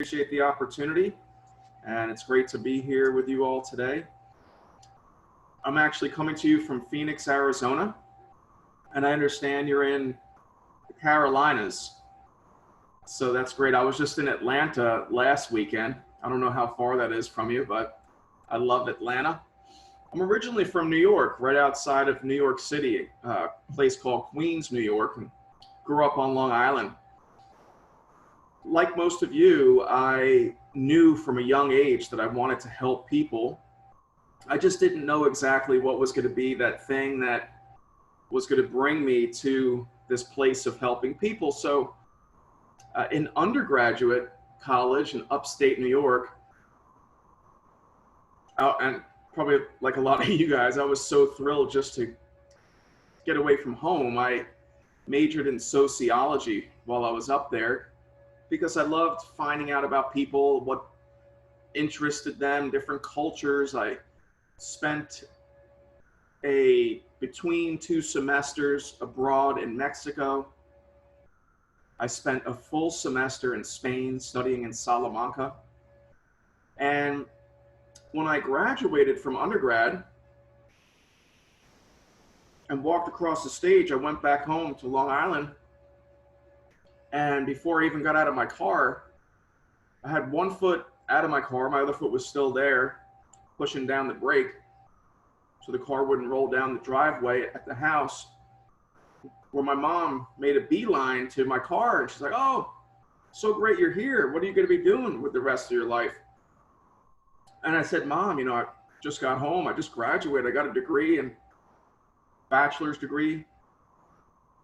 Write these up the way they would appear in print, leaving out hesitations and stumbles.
Appreciate the opportunity, and it's great to be here with you all today. I'm actually coming to you from Phoenix, Arizona, and I understand you're in the Carolinas. So that's great. I was just in Atlanta last weekend. I don't know how far that is from you, but I love Atlanta. I'm originally from New York, right outside of New York City, a place called Queens, New York, and grew up on Long Island. Like most of you, I knew from a young age that I wanted to help people. I just didn't know exactly what was going to be that thing that was going to bring me to this place of helping people. So in undergraduate college in upstate New York, and probably like a lot of you guys, I was so thrilled just to get away from home. I majored in sociology while I was up there because I loved finding out about people, what interested them, different cultures. I spent between 2 semesters abroad in Mexico. I spent a full semester in Spain studying in Salamanca. And when I graduated from undergrad and walked across the stage, I went back home to Long Island. And before I even got out of my car, I had one foot out of my car, my other foot was still there, pushing down the brake so the car wouldn't roll down the driveway at the house, where my mom made a beeline to my car. And she's like, "Oh, so great you're here. What are you going to be doing with the rest of your life?" And I said, "Mom, I just got home. I just graduated. I got a degree, and bachelor's degree,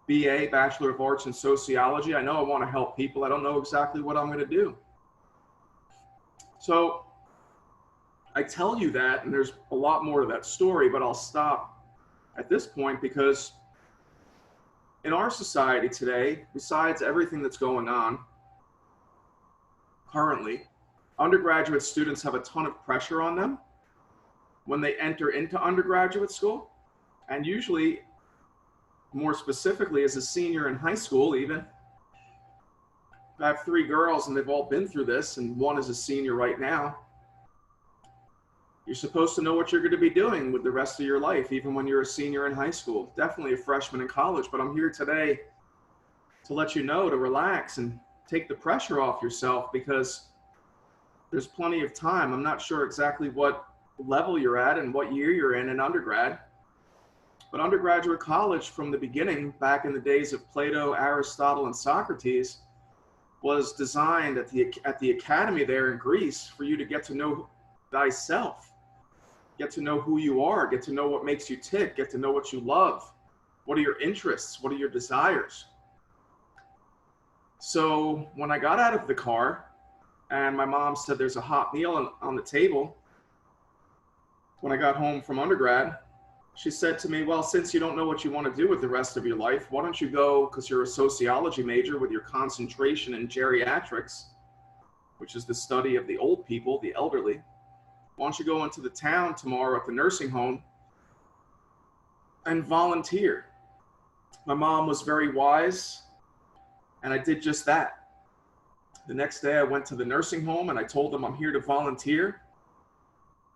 BA, Bachelor of Arts in Sociology. I know I want to help people. I don't know exactly what I'm going to do." So I tell you that, and there's a lot more to that story, but I'll stop at this point because in our society today, besides everything that's going on currently, undergraduate students have a ton of pressure on them when they enter into undergraduate school. And usually, more specifically, as a senior in high school even, I have 3 girls and they've all been through this, and one is a senior right now. You're supposed to know what you're going to be doing with the rest of your life, even when you're a senior in high school, definitely a freshman in college. But I'm here today to let you know to relax and take the pressure off yourself, because there's plenty of time. I'm not sure exactly what level you're at and what year you're in undergrad, but undergraduate college from the beginning, back in the days of Plato, Aristotle, and Socrates, was designed at the academy there in Greece for you to get to know thyself, get to know who you are, get to know what makes you tick, get to know what you love, what are your interests, what are your desires. So when I got out of the car and my mom said there's a hot meal on the table, when I got home from undergrad, she said to me, "Well, since you don't know what you want to do with the rest of your life, why don't you go, because you're a sociology major with your concentration in geriatrics, which is the study of the old people, the elderly, why don't you go into the town tomorrow at the nursing home and volunteer?" My mom was very wise, and I did just that. The next day I went to the nursing home and I told them I'm here to volunteer.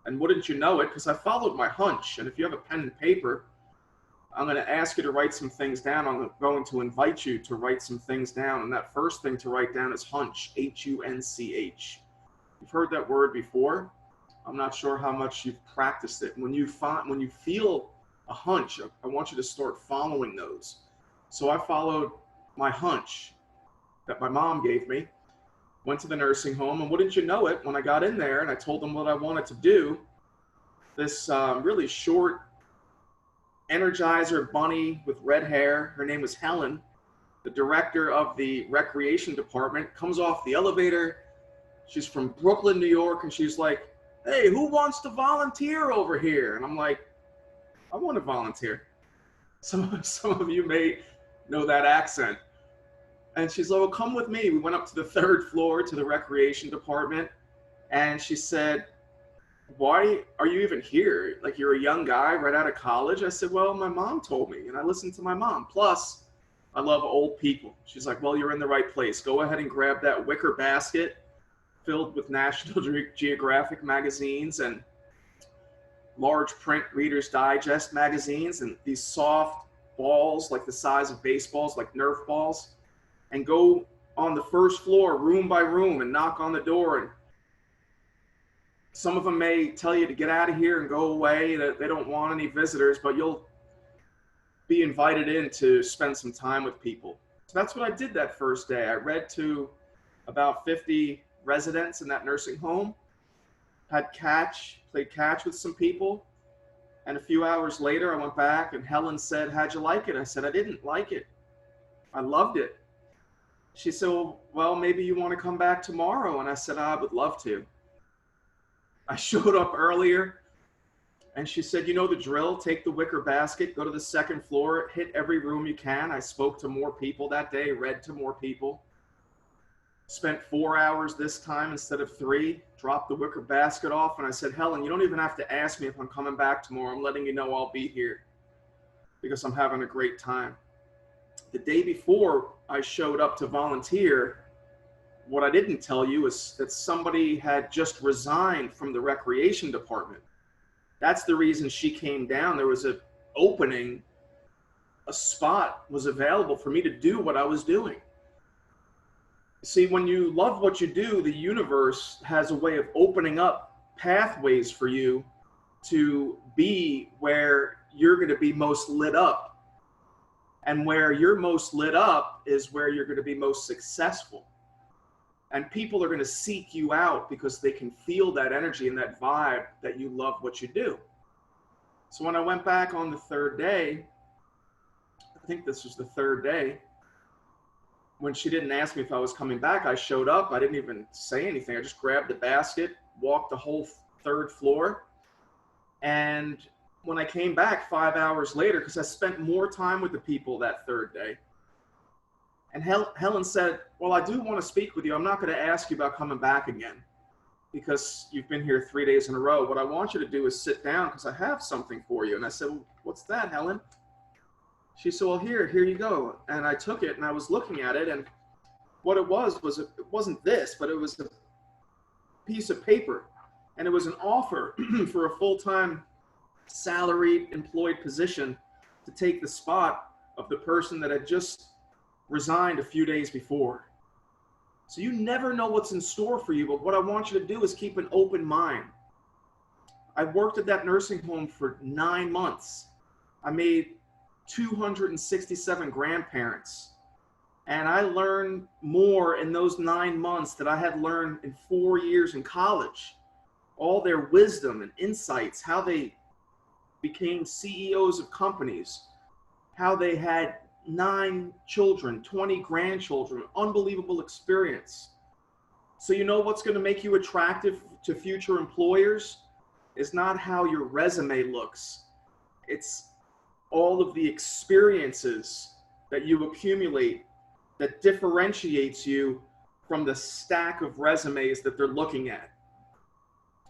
And wouldn't you know it, because I followed my hunch. And if you have a pen and paper, I'm going to ask you to write some things down. I'm going to invite you to write some things down. And that first thing to write down is hunch, H-U-N-C-H. You've heard that word before. I'm not sure how much you've practiced it. When you feel a hunch, I want you to start following those. So I followed my hunch that my mom gave me, went to the nursing home, and wouldn't you know it, when I got in there and I told them what I wanted to do, this really short Energizer bunny with red hair, her name was Helen, the director of the recreation department, comes off the elevator. She's from Brooklyn, New York, and she's like, "Hey, who wants to volunteer over here?" And I'm like, "I want to volunteer." Some of you may know that accent. And she's like, "Well, come with me." We went up to the 3rd floor to the recreation department. And she said, "Why are you even here? Like, you're a young guy right out of college." I said, "Well, my mom told me, and I listened to my mom. Plus, I love old people." She's like, "Well, you're in the right place. Go ahead and grab that wicker basket filled with National Geographic magazines and large print Reader's Digest magazines, and these soft balls like the size of baseballs, like Nerf balls, and go on the first floor room by room and knock on the door. And some of them may tell you to get out of here and go away, that they don't want any visitors, but you'll be invited in to spend some time with people. So that's what I did that first day. I read to about 50 residents in that nursing home, played catch with some people. And a few hours later, I went back and Helen said, "How'd you like it?" I said, "I didn't like it. I loved it." She said, "Well, maybe you want to come back tomorrow." And I said, "I would love to." I showed up earlier and she said, "You know the drill, take the wicker basket, go to the second floor, hit every room you can." I spoke to more people that day, read to more people. Spent 4 hours this time instead of 3, dropped the wicker basket off, and I said, "Helen, you don't even have to ask me if I'm coming back tomorrow. I'm letting you know I'll be here because I'm having a great time." The day before I showed up to volunteer, what I didn't tell you is that somebody had just resigned from the recreation department. That's the reason she came down. There was an opening, a spot was available for me to do what I was doing. See, when you love what you do, the universe has a way of opening up pathways for you to be where you're going to be most lit up. And where you're most lit up is where you're going to be most successful. And people are going to seek you out because they can feel that energy and that vibe that you love what you do. So when I went back on the third day, I think this was the third day, when she didn't ask me if I was coming back, I showed up. I didn't even say anything. I just grabbed the basket, walked the whole third floor. And when I came back 5 hours later, because I spent more time with the people that third day, and Helen said, "Well, I do want to speak with you. I'm not going to ask you about coming back again because you've been here 3 days in a row. What I want you to do is sit down because I have something for you." And I said, "Well, what's that, Helen?" She said, "Well, here you go." And I took it and I was looking at it, and what it was it wasn't this, but it was a piece of paper, and it was an offer for a full-time salaried employed position to take the spot of the person that had just resigned a few days before. So you never know what's in store for you, but what I want you to do is keep an open mind. I worked at that nursing home for 9 months. I made 267 grandparents, and I learned more in those 9 months that I had learned in 4 years in college. All their wisdom and insights, how they became CEOs of companies, how they had 9 children, 20 grandchildren, unbelievable experience. So you know what's going to make you attractive to future employers is not how your resume looks. It's all of the experiences that you accumulate that differentiates you from the stack of resumes that they're looking at.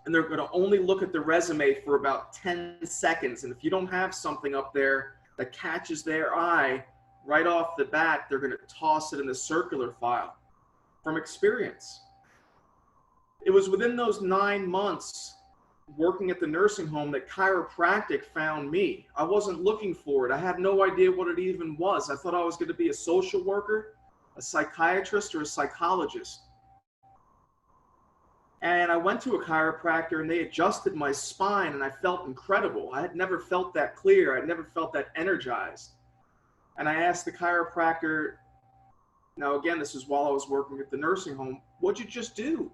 And they're going to only look at the resume for about 10 seconds. And if you don't have something up there that catches their eye right off the bat, they're going to toss it in the circular file from experience. It was within those 9 months working at the nursing home that chiropractic found me. I wasn't looking for it. I had no idea what it even was. I thought I was going to be a social worker, a psychiatrist, or a psychologist. And I went to a chiropractor and they adjusted my spine and I felt incredible. I had never felt that clear. I'd never felt that energized. And I asked the chiropractor, now again, this is while I was working at the nursing home, "What'd you just do?"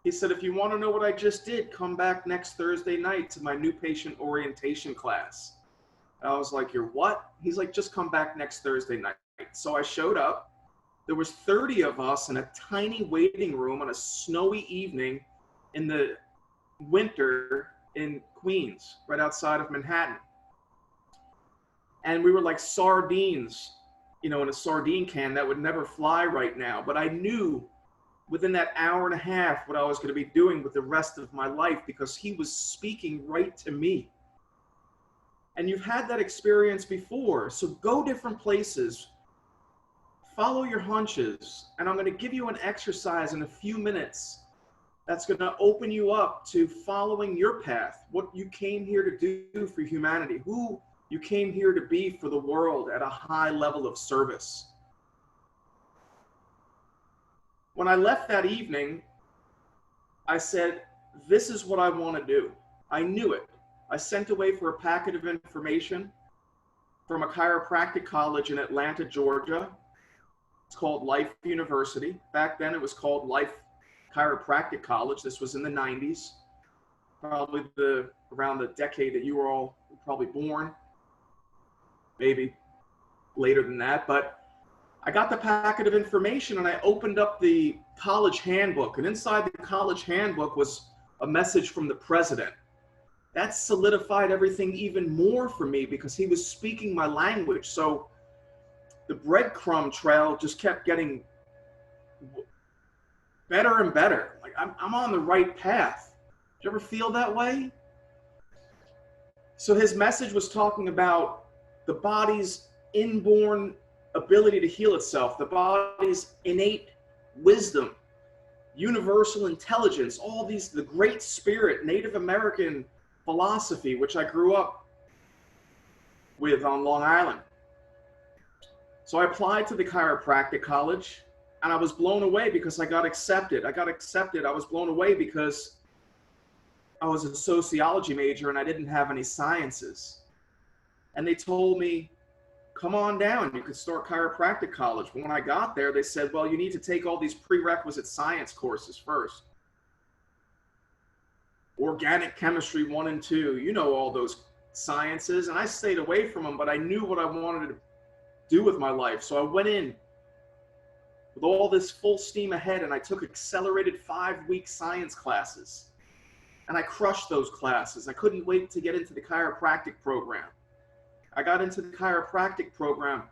He said, "If you want to know what I just did, come back next Thursday night to my new patient orientation class." And I was like, "You're what?" He's like, "Just come back next Thursday night." So I showed up. There was 30 of us in a tiny waiting room on a snowy evening in the winter in Queens, right outside of Manhattan. And we were like sardines, in a sardine can that would never fly right now. But I knew within that hour and a half what I was going to be doing with the rest of my life because he was speaking right to me. And you've had that experience before. So go different places. Follow your hunches. And I'm going to give you an exercise in a few minutes that's going to open you up to following your path, what you came here to do for humanity, who you came here to be for the world at a high level of service. When I left that evening, I said, this is what I want to do. I knew it. I sent away for a packet of information from a chiropractic college in Atlanta, Georgia. It's called Life University. Back then it was called Life Chiropractic College. This was in the 90s, probably around the decade that you were all probably born, maybe later than that. But I got the packet of information and I opened up the college handbook, and inside the college handbook was a message from the president. That solidified everything even more for me because he was speaking my language. So the breadcrumb trail just kept getting better and better. Like I'm on the right path. Did you ever feel that way? So his message was talking about the body's inborn ability to heal itself, the body's innate wisdom, universal intelligence, all these, the great spirit, Native American philosophy, which I grew up with on Long Island. So I applied to the chiropractic college and I was blown away because I got accepted. I was blown away because I was a sociology major and I didn't have any sciences. And they told me, come on down, you could start chiropractic college. But when I got there, they said, well, you need to take all these prerequisite science courses first. Organic chemistry 1 and 2, you know, all those sciences. And I stayed away from them, but I knew what I wanted to do with my life. So I went in with all this full steam ahead and I took accelerated 5-week science classes. And I crushed those classes. I couldn't wait to get into the chiropractic program. I got into the chiropractic program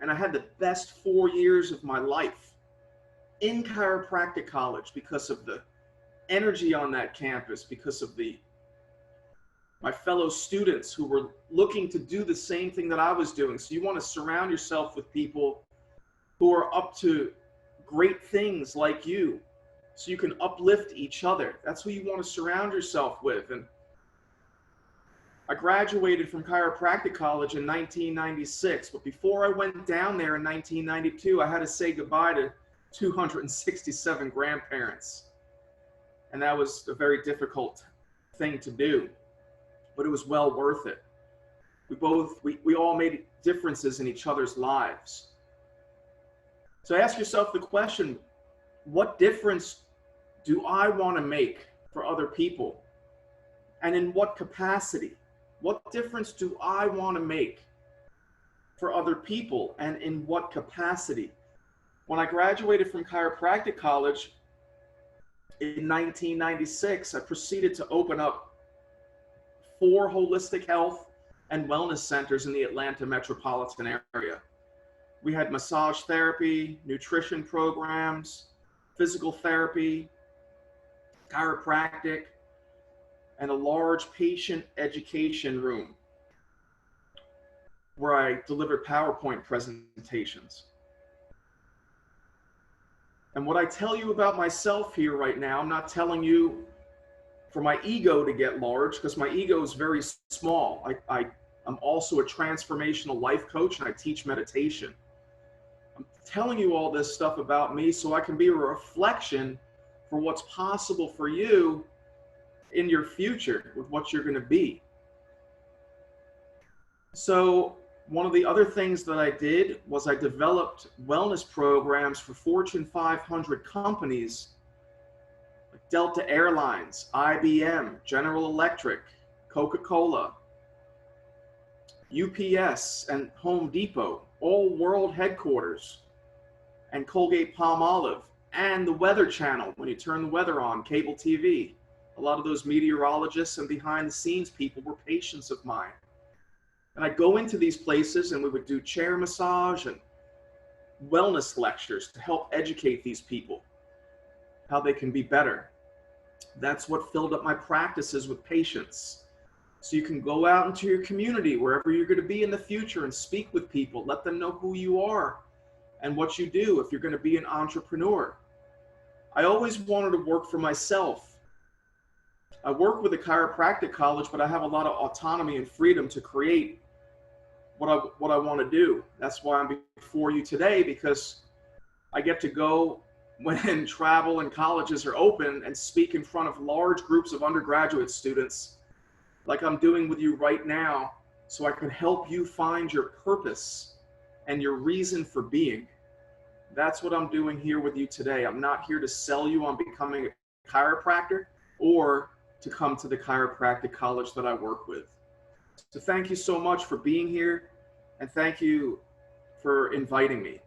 and I had the best 4 years of my life in chiropractic college because of the energy on that campus, because of my fellow students who were looking to do the same thing that I was doing. So you want to surround yourself with people who are up to great things like you, so you can uplift each other. That's who you want to surround yourself with. And I graduated from chiropractic college in 1996, but before I went down there in 1992, I had to say goodbye to 267 grandparents. And that was a very difficult thing to do, but it was well worth it. We all made differences in each other's lives. So ask yourself the question, what difference do I want to make for other people? And in what capacity? What difference do I want to make for other people, and in what capacity? When I graduated from chiropractic college in 1996, I proceeded to open up 4 holistic health and wellness centers in the Atlanta metropolitan area. We had massage therapy, nutrition programs, physical therapy, chiropractic, and a large patient education room where I delivered PowerPoint presentations. And what I tell you about myself here right now, I'm not telling you for my ego to get large, because my ego is very small. I'm also a transformational life coach and I teach meditation. I'm telling you all this stuff about me so I can be a reflection for what's possible for you in your future with what you're going to be. So one of the other things that I did was I developed wellness programs for Fortune 500 companies like Delta Airlines, IBM, General Electric, Coca-Cola, UPS, and Home Depot, all world headquarters, and Colgate-Palmolive, and the Weather Channel, when you turn the weather on, cable TV. A lot of those meteorologists and behind the scenes people were patients of mine. And I'd go into these places and we would do chair massage and wellness lectures to help educate these people how they can be better. That's what filled up my practices with patients. So you can go out into your community, wherever you're going to be in the future, and speak with people. Let them know who you are and what you do if you're going to be an entrepreneur. I always wanted to work for myself. I work with a chiropractic college, but I have a lot of autonomy and freedom to create what I want to do. That's why I'm before you today, because I get to go when travel and colleges are open and speak in front of large groups of undergraduate students like I'm doing with you right now, so I can help you find your purpose and your reason for being. That's what I'm doing here with you today. I'm not here to sell you on becoming a chiropractor or to come to the chiropractic college that I work with. So thank you so much for being here, and thank you for inviting me.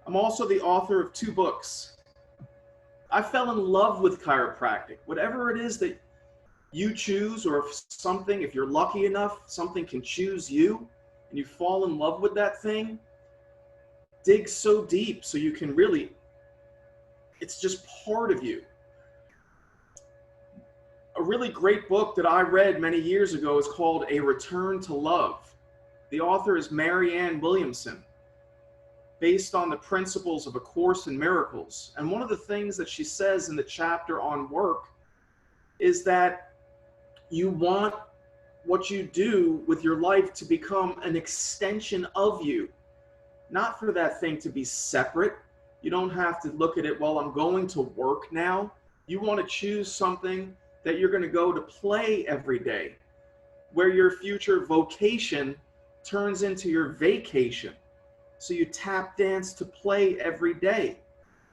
I'm also the author of 2 books. I fell in love with chiropractic. Whatever it is that you choose, or if you're lucky enough, something can choose you and you fall in love with that thing, dig so deep so you can really, it's just part of you. A really great book that I read many years ago is called A Return to Love. The author is Marianne Williamson, based on the principles of A Course in Miracles. And one of the things that she says in the chapter on work is that you want what you do with your life to become an extension of you, not for that thing to be separate. You don't have to look at it, well, I'm going to work now. You want to choose something that you're going to go to play every day, where your future vocation turns into your vacation. So you tap dance to play every day.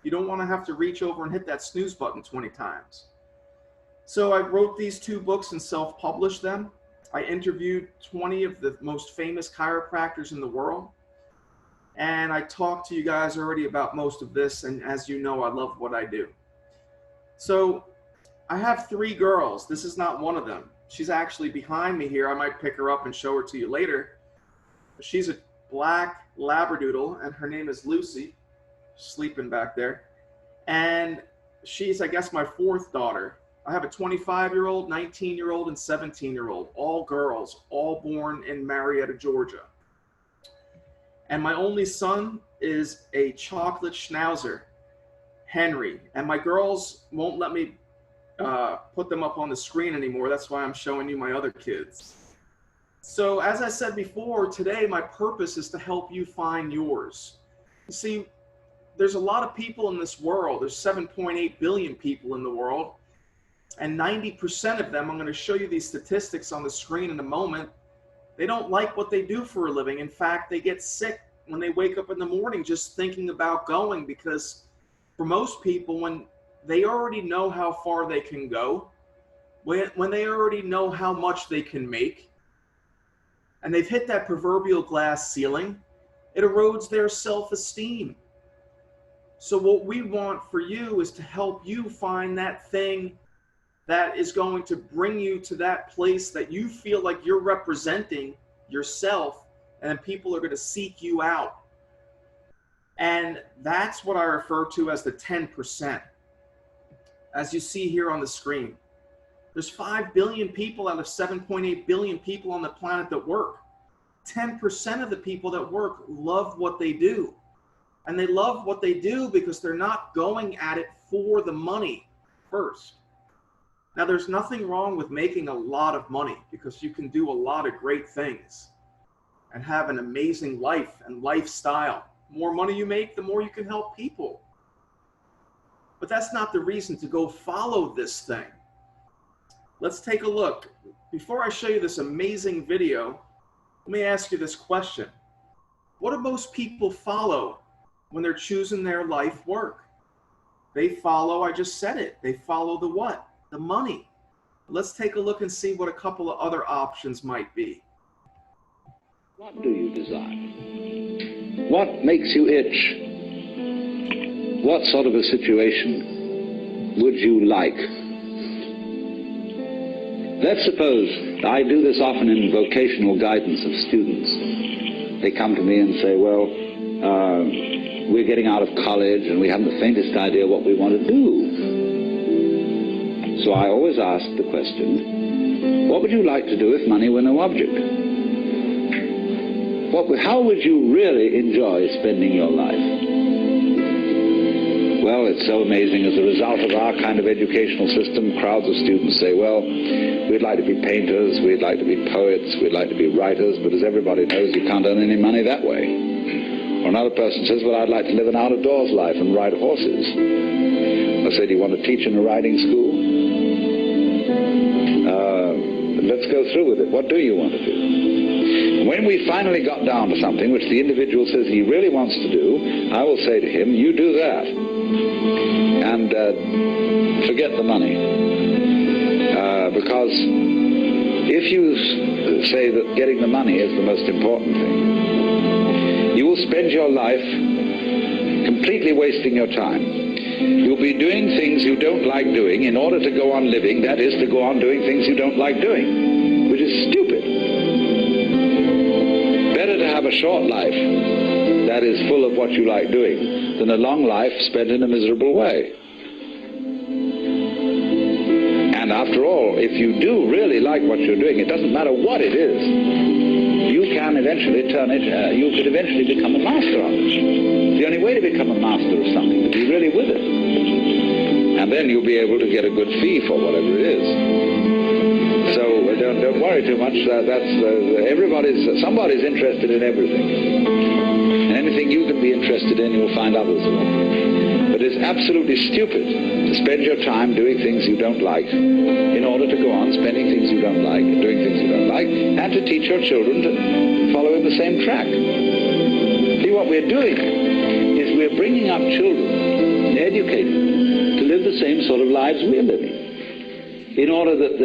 You don't want to have to reach over and hit that snooze button 20 times. So I wrote these 2 books and self-published them. I interviewed 20 of the most famous chiropractors in the world. And I talked to you guys already about most of this. And as you know, I love what I do. So I have 3 girls. This is not one of them. She's actually behind me here. I might pick her up and show her to you later. She's a black Labradoodle, and her name is Lucy, sleeping back there. And she's, I guess, my 4th daughter. I have a 25-year-old, 19-year-old, and 17-year-old, all girls, all born in Marietta, Georgia. And my only son is a chocolate schnauzer, Henry. And my girls won't let me put them up on the screen anymore. That's why I'm showing you my other kids. So as I said before, today my purpose is to help you find yours. You see, there's a lot of people in this world. There's 7.8 billion people in the world. And 90% of them, I'm going to show you these statistics on the screen in a moment, they don't like what they do for a living. In fact, they get sick when they wake up in the morning just thinking about going, because for most people, when they already know how far they can go, when they already know how much they can make, and they've hit that proverbial glass ceiling, it erodes their self-esteem. So what we want for you is to help you find that thing that is going to bring you to that place that you feel like you're representing yourself, and people are going to seek you out. And that's what I refer to as the 10%. As you see here on the screen, there's 5 billion people out of 7.8 billion people on the planet that work. 10% of the people that work love what they do. And they love what they do because they're not going at it for the money first. Now, there's nothing wrong with making a lot of money, because you can do a lot of great things and have an amazing life and lifestyle. The more money you make, the more you can help people. But that's not the reason to go follow this thing. Let's take a look. Before I show you this amazing video, let me ask you this question. What do most people follow when they're choosing their life work? They follow, I just said it, they follow the what? The money. Let's take a look and see what a couple of other options might be. What do you desire? What makes you itch? What sort of a situation would you like? Let's suppose, I do this often in vocational guidance of students. They come to me and say, well, we're getting out of college and we haven't the faintest idea what we want to do. So I always ask the question, what would you like to do if money were no object? How would you really enjoy spending your life? Well, it's so amazing. As a result of our kind of educational system, crowds of students say, well, we'd like to be painters, we'd like to be poets, we'd like to be writers, but as everybody knows, you can't earn any money that way. Or another person says, well, I'd like to live an out-of-doors life and ride horses. I say, do you want to teach in a riding school? Let's go through with it. What do you want to do? When we finally got down to something which the individual says he really wants to do, I will say to him, you do that. And forget the money. Because if you say that getting the money is the most important thing, you will spend your life completely wasting your time. You'll be doing things you don't like doing in order to go on living, that is, to go on doing things you don't like doing, which is stupid. Better to have a short life that is full of what you like doing than a long life spent in a miserable way. And after all, if you do really like what you're doing, it doesn't matter what it is, you can eventually turn it, you could eventually become a master of it. The only way to become a master of something is to be really with it. And then you'll be able to get a good fee for whatever it is. So don't worry too much. Somebody's interested in everything. And anything you can be interested in, you'll find others will. But it's absolutely stupid to spend your time doing things you don't like in order to go on spending things you don't like, doing things you don't like, and to teach your children to follow in the same track. See, what we're doing is we're bringing up children, educating them to live the same sort of lives we're living, in order that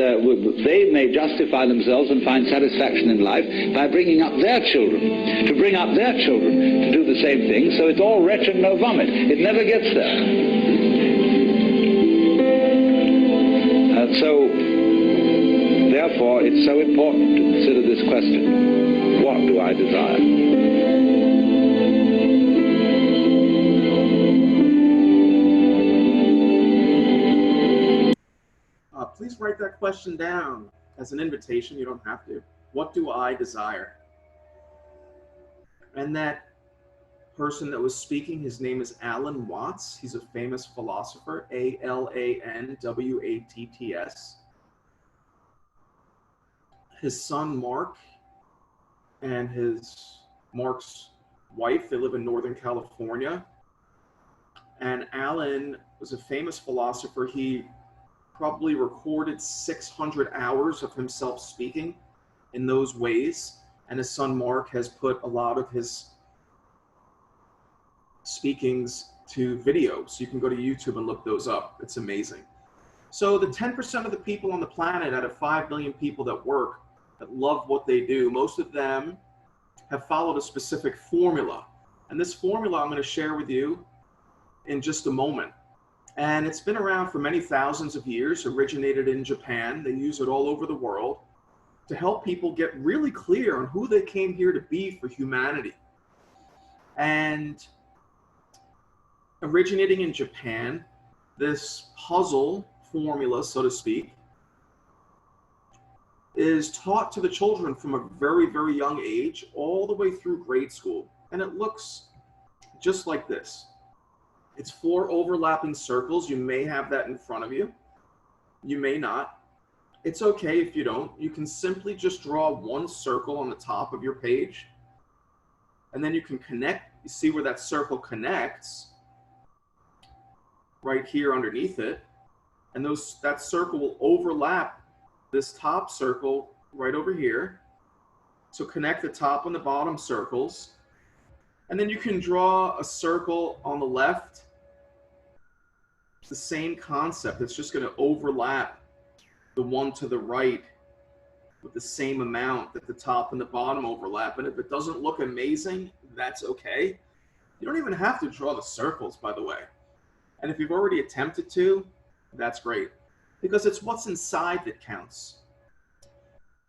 they may justify themselves and find satisfaction in life by bringing up their children, to bring up their children to do the same thing, so it's all wretch and no vomit. It never gets there. And so, therefore, it's so important to consider this question: what do I desire? Please write that question down as an invitation. You don't have to. What do I desire? And that person that was speaking, his name is Alan Watts. He's a famous philosopher, Alanwatts. His son, Mark, and Mark's wife, they live in Northern California. And Alan was a famous philosopher. He probably recorded 600 hours of himself speaking in those ways, and his son Mark has put a lot of his speakings to video, so you can go to YouTube and look those up. It's amazing. So the 10% of the people on the planet out of 5 million people that work, that love what they do, most of them have followed a specific formula, and this formula I'm going to share with you in just a moment. And it's been around for many thousands of years, originated in Japan. They use it all over the world to help people get really clear on who they came here to be for humanity. And originating in Japan, this puzzle formula, so to speak, is taught to the children from a very, very young age, all the way through grade school. And it looks just like this. It's 4 overlapping circles. You may have that in front of you. You may not. It's okay if you don't. You can simply just draw one circle on the top of your page. And then you can connect. You see where that circle connects? Right here underneath it. And that circle will overlap this top circle right over here. So connect the top and the bottom circles. And then you can draw a circle on the left. It's the same concept. It's just going to overlap the one to the right with the same amount that the top and the bottom overlap. And if it doesn't look amazing, that's okay. You don't even have to draw the circles, by the way. And if you've already attempted to, that's great. Because it's what's inside that counts.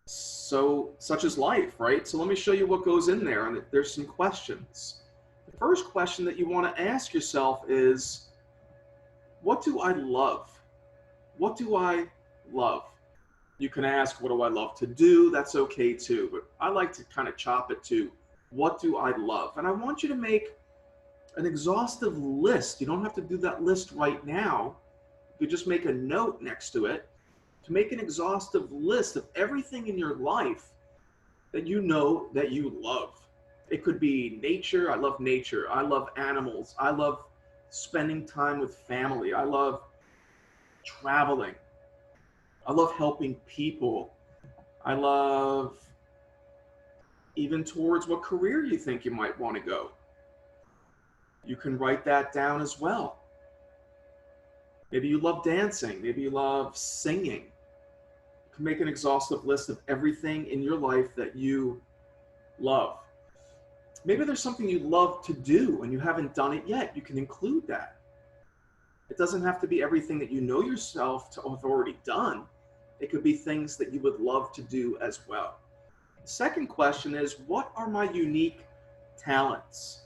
So, such as life, right? So let me show you what goes in there, and there's some questions. The first question that you want to ask yourself is, what do I love? What do I love? You can ask, what do I love to do? That's okay too, but I like to kind of chop it to, what do I love? And I want you to make an exhaustive list. You don't have to do that list right now. You just make a note next to it to make an exhaustive list of everything in your life that you know that you love. It could be nature. I love nature. I love animals. I love spending time with family. I love traveling. I love helping people. I love even towards what career you think you might want to go. You can write that down as well. Maybe you love dancing. Maybe you love singing. You can make an exhaustive list of everything in your life that you love. Maybe there's something you love to do and you haven't done it yet. You can include that. It doesn't have to be everything that you know yourself to have already done. It could be things that you would love to do as well. The second question is, what are my unique talents?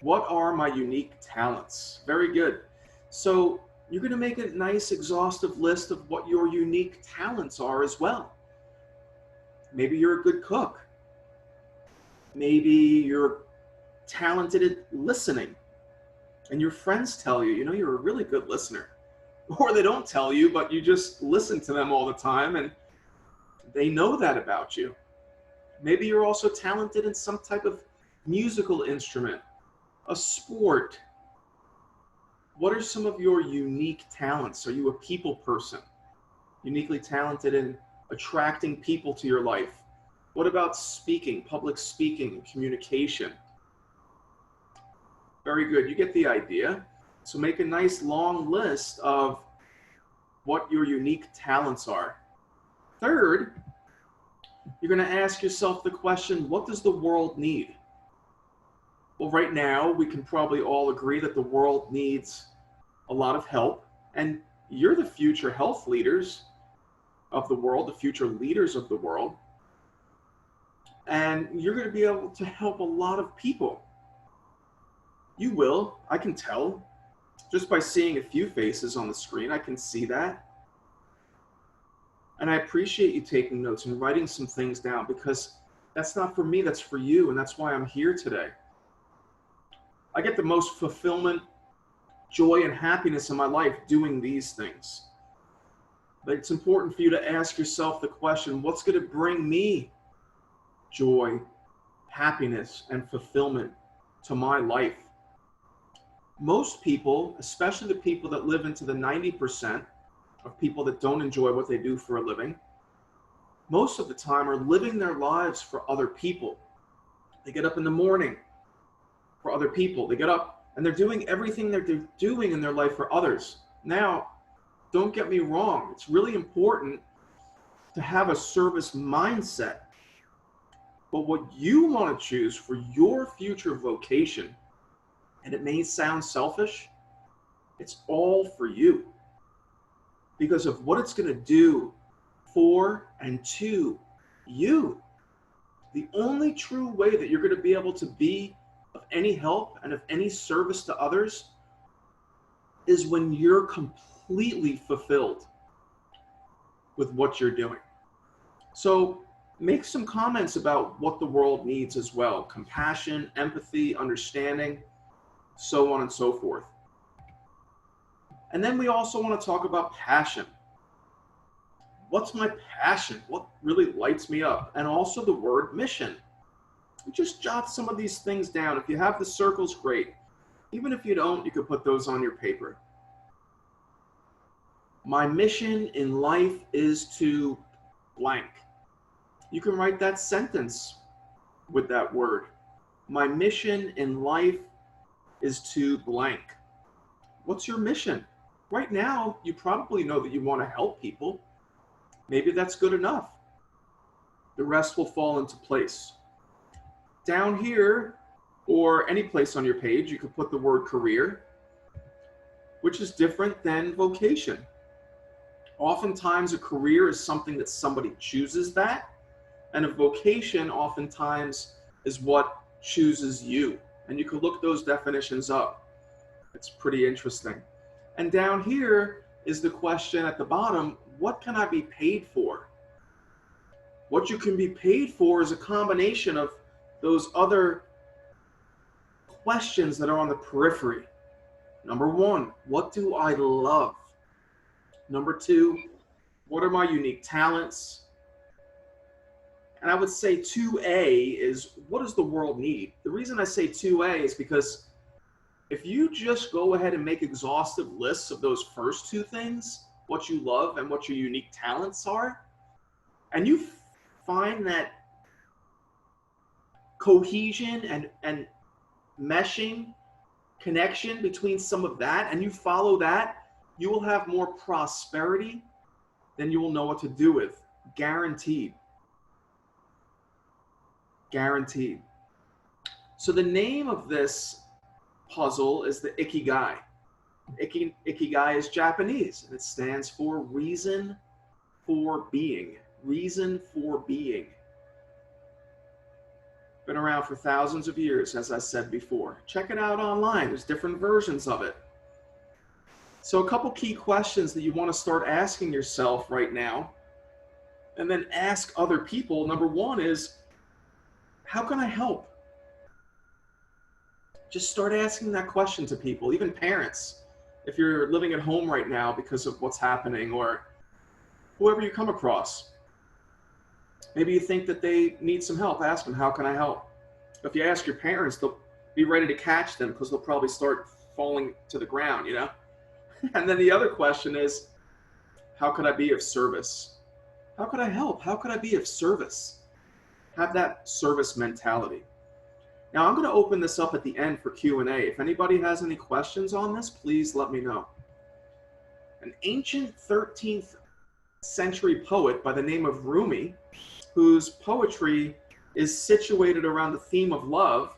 What are my unique talents? Very good. So you're going to make a nice exhaustive list of what your unique talents are as well. Maybe you're a good cook. Maybe you're talented at listening and your friends tell you, you know, you're a really good listener. Or they don't tell you, but you just listen to them all the time and they know that about you. Maybe you're also talented in some type of musical instrument, a sport. What are some of your unique talents? Are you a people person? Uniquely talented in attracting people to your life? What about speaking, public speaking, and communication? Very good, you get the idea. So make a nice long list of what your unique talents are. Third, you're going to ask yourself the question, what does the world need? Well, right now, we can probably all agree that the world needs a lot of help, and you're the future health leaders of the world, the future leaders of the world, and you're going to be able to help a lot of people. You will, I can tell. Just by seeing a few faces on the screen, I can see that. And I appreciate you taking notes and writing some things down, because that's not for me, that's for you, and that's why I'm here today. I get the most fulfillment, joy, and happiness in my life doing these things. But it's important for you to ask yourself the question, what's going to bring me joy, happiness, and fulfillment to my life? Most people, especially the people that live into the 90% of people that don't enjoy what they do for a living, most of the time are living their lives for other people. They get up in the morning for other people. They get up and they're doing everything they're doing in their life for others. Now, don't get me wrong. It's really important to have a service mindset. But what you want to choose for your future vocation, and it may sound selfish, it's all for you because of what it's going to do for and to you. The only true way that you're going to be able to be of any help and of any service to others is when you're completely fulfilled with what you're doing. So make some comments about what the world needs as well. Compassion, empathy, understanding, so on and so forth. And then we also want to talk about passion. What's my passion? What really lights me up? And also the word mission. Just jot some of these things down. If you have the circles, great. Even if you don't, you could put those on your paper. My mission in life is to blank. You can write that sentence with that word. My mission in life is to blank. What's your mission? Right now, you probably know that you want to help people. Maybe that's good enough. The rest will fall into place. Down here, or any place on your page, you could put the word career, which is different than vocation. Oftentimes, a career is something that somebody chooses that, and a vocation oftentimes is what chooses you. And you can look those definitions up. It's pretty interesting. And down here is the question at the bottom, what can I be paid for? What you can be paid for is a combination of those other questions that are on the periphery. Number one, what do I love? Number two, what are my unique talents? And I would say 2A is, what does the world need? The reason I say 2A is because if you just go ahead and make exhaustive lists of those first two things, what you love and what your unique talents are, and you find that cohesion and meshing connection between some of that, and you follow that, you will have more prosperity than you will know what to do with. Guaranteed. Guaranteed. So the name of this puzzle is the Ikigai. Ikigai is Japanese, and it stands for reason for being. Reason for being. Been around for thousands of years, as I said before. Check it out online. There's different versions of it. So a couple key questions that you want to start asking yourself right now, and then ask other people. Number one is, how can I help? Just start asking that question to people, even parents. If you're living at home right now because of what's happening, or whoever you come across. Maybe you think that they need some help. Ask them, how can I help? If you ask your parents, they'll be ready to catch them because they'll probably start falling to the ground, you know? And then the other question is, how could I be of service? How could I help? How could I be of service? Have that service mentality. Now I'm going to open this up at the end for Q&A. If anybody has any questions on this, please let me know. An ancient 13th century poet by the name of Rumi, whose poetry is situated around the theme of love,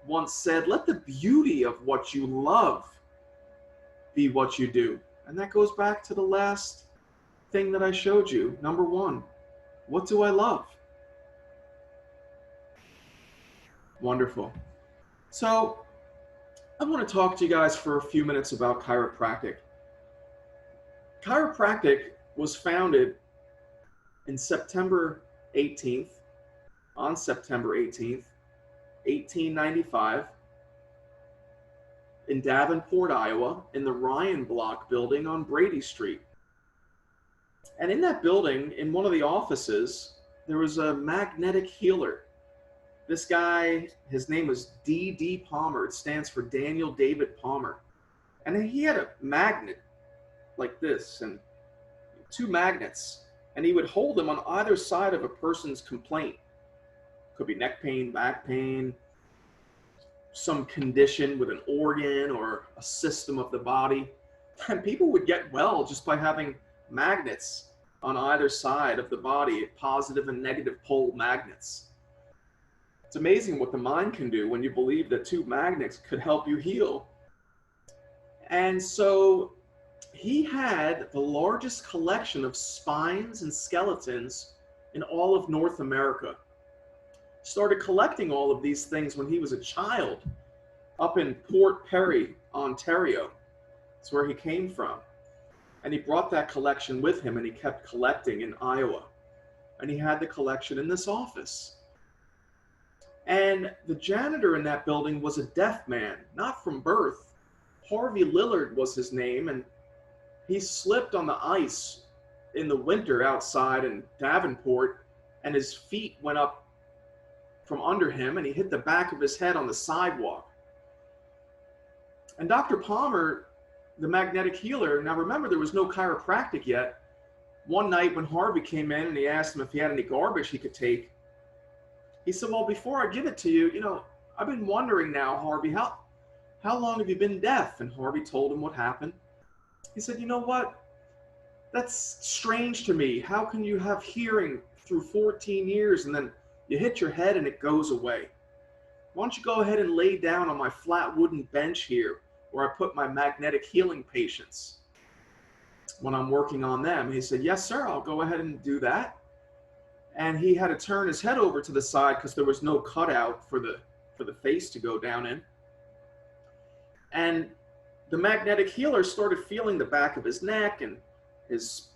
once said, let the beauty of what you love be what you do. And that goes back to the last thing that I showed you. Number one, what do I love? Wonderful. So I want to talk to you guys for a few minutes about chiropractic. Chiropractic was founded in September 18th, on September 18th, 1895, in Davenport, Iowa, in the Ryan Block building on Brady Street. And in that building, in one of the offices, there was a magnetic healer. This guy, his name was D.D. Palmer. It stands for Daniel David Palmer. And he had a magnet like this, and two magnets, and he would hold them on either side of a person's complaint. Could be neck pain, back pain, some condition with an organ or a system of the body. And people would get well just by having magnets on either side of the body, positive and negative pole magnets. It's amazing what the mind can do when you believe that two magnets could help you heal. And so he had the largest collection of spines and skeletons in all of North America. Started collecting all of these things when he was a child up in Port Perry, Ontario. That's where he came from. And he brought that collection with him, and he kept collecting in Iowa. And he had the collection in this office. And the janitor in that building was a deaf man, not from birth. Harvey Lillard was his name, and he slipped on the ice in the winter outside in Davenport, and his feet went up from under him, and he hit the back of his head on the sidewalk. And Dr. Palmer, the magnetic healer, now remember, there was no chiropractic yet. One night when Harvey came in and he asked him if he had any garbage he could take, he said, well, before I give it to you, I've been wondering now, Harvey, how long have you been deaf? And Harvey told him what happened. He said, you know what? That's strange to me. How can you have hearing through 14 years and then you hit your head and it goes away? Why don't you go ahead and lay down on my flat wooden bench here where I put my magnetic healing patients when I'm working on them? He said, yes, sir, I'll go ahead and do that. And he had to turn his head over to the side because there was no cutout for the face to go down in. And the magnetic healer started feeling the back of his neck and his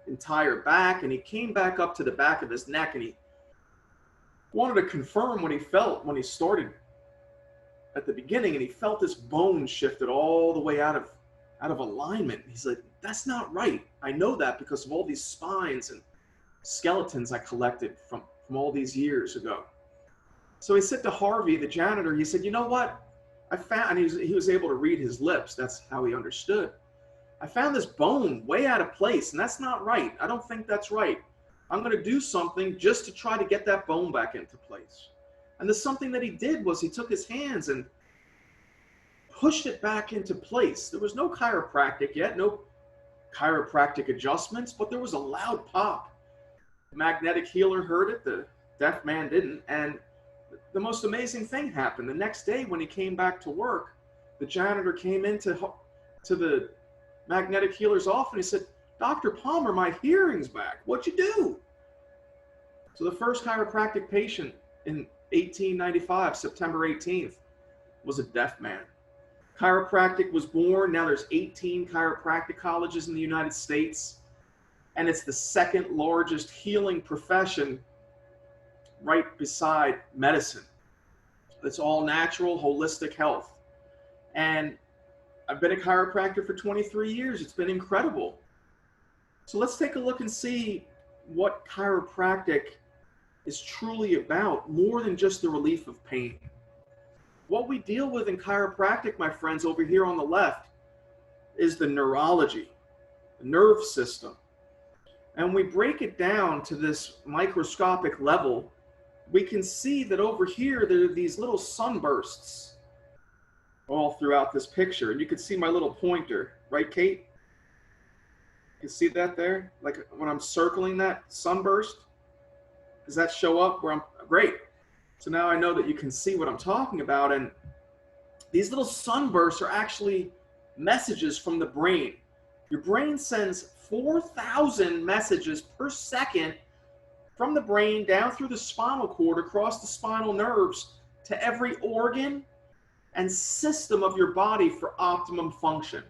entire back, and he came back up to the back of his neck, and he wanted to confirm what he felt when he started at the beginning, and he felt his bone shifted all the way out of alignment. He's like, that's not right. I know that because of all these spines and skeletons I collected from all these years ago. So he said to Harvey, the janitor, he said, you know what? I found, and he was able to read his lips. That's how he understood. I found this bone way out of place, and that's not right. I don't think that's right. I'm going to do something just to try to get that bone back into place. And the something that he did was he took his hands and pushed it back into place. There was no chiropractic yet, no chiropractic adjustments, but there was a loud pop. The magnetic healer heard it, the deaf man didn't, and the most amazing thing happened. The next day when he came back to work, the janitor came into the magnetic healer's office and he said, Dr. Palmer, my hearing's back. What'd you do? So the first chiropractic patient in 1895, September 18th, was a deaf man. Chiropractic was born. Now there's 18 chiropractic colleges in the United States, and it's the second largest healing profession right beside medicine. It's all natural, holistic health. And I've been a chiropractor for 23 years. It's been incredible. So let's take a look and see what chiropractic is truly about, more than just the relief of pain. What we deal with in chiropractic, my friends, over here on the left, is the neurology, the nerve system. And we break it down to this microscopic level. We can see that over here, there are these little sunbursts all throughout this picture. And you can see my little pointer, right, Kate? You see that there? Like when I'm circling that sunburst, does that show up where I'm? Great. So now I know that you can see what I'm talking about. And these little sunbursts are actually messages from the brain. Your brain sends 4,000 messages per second from the brain down through the spinal cord, across the spinal nerves, to every organ and system of your body for optimum function.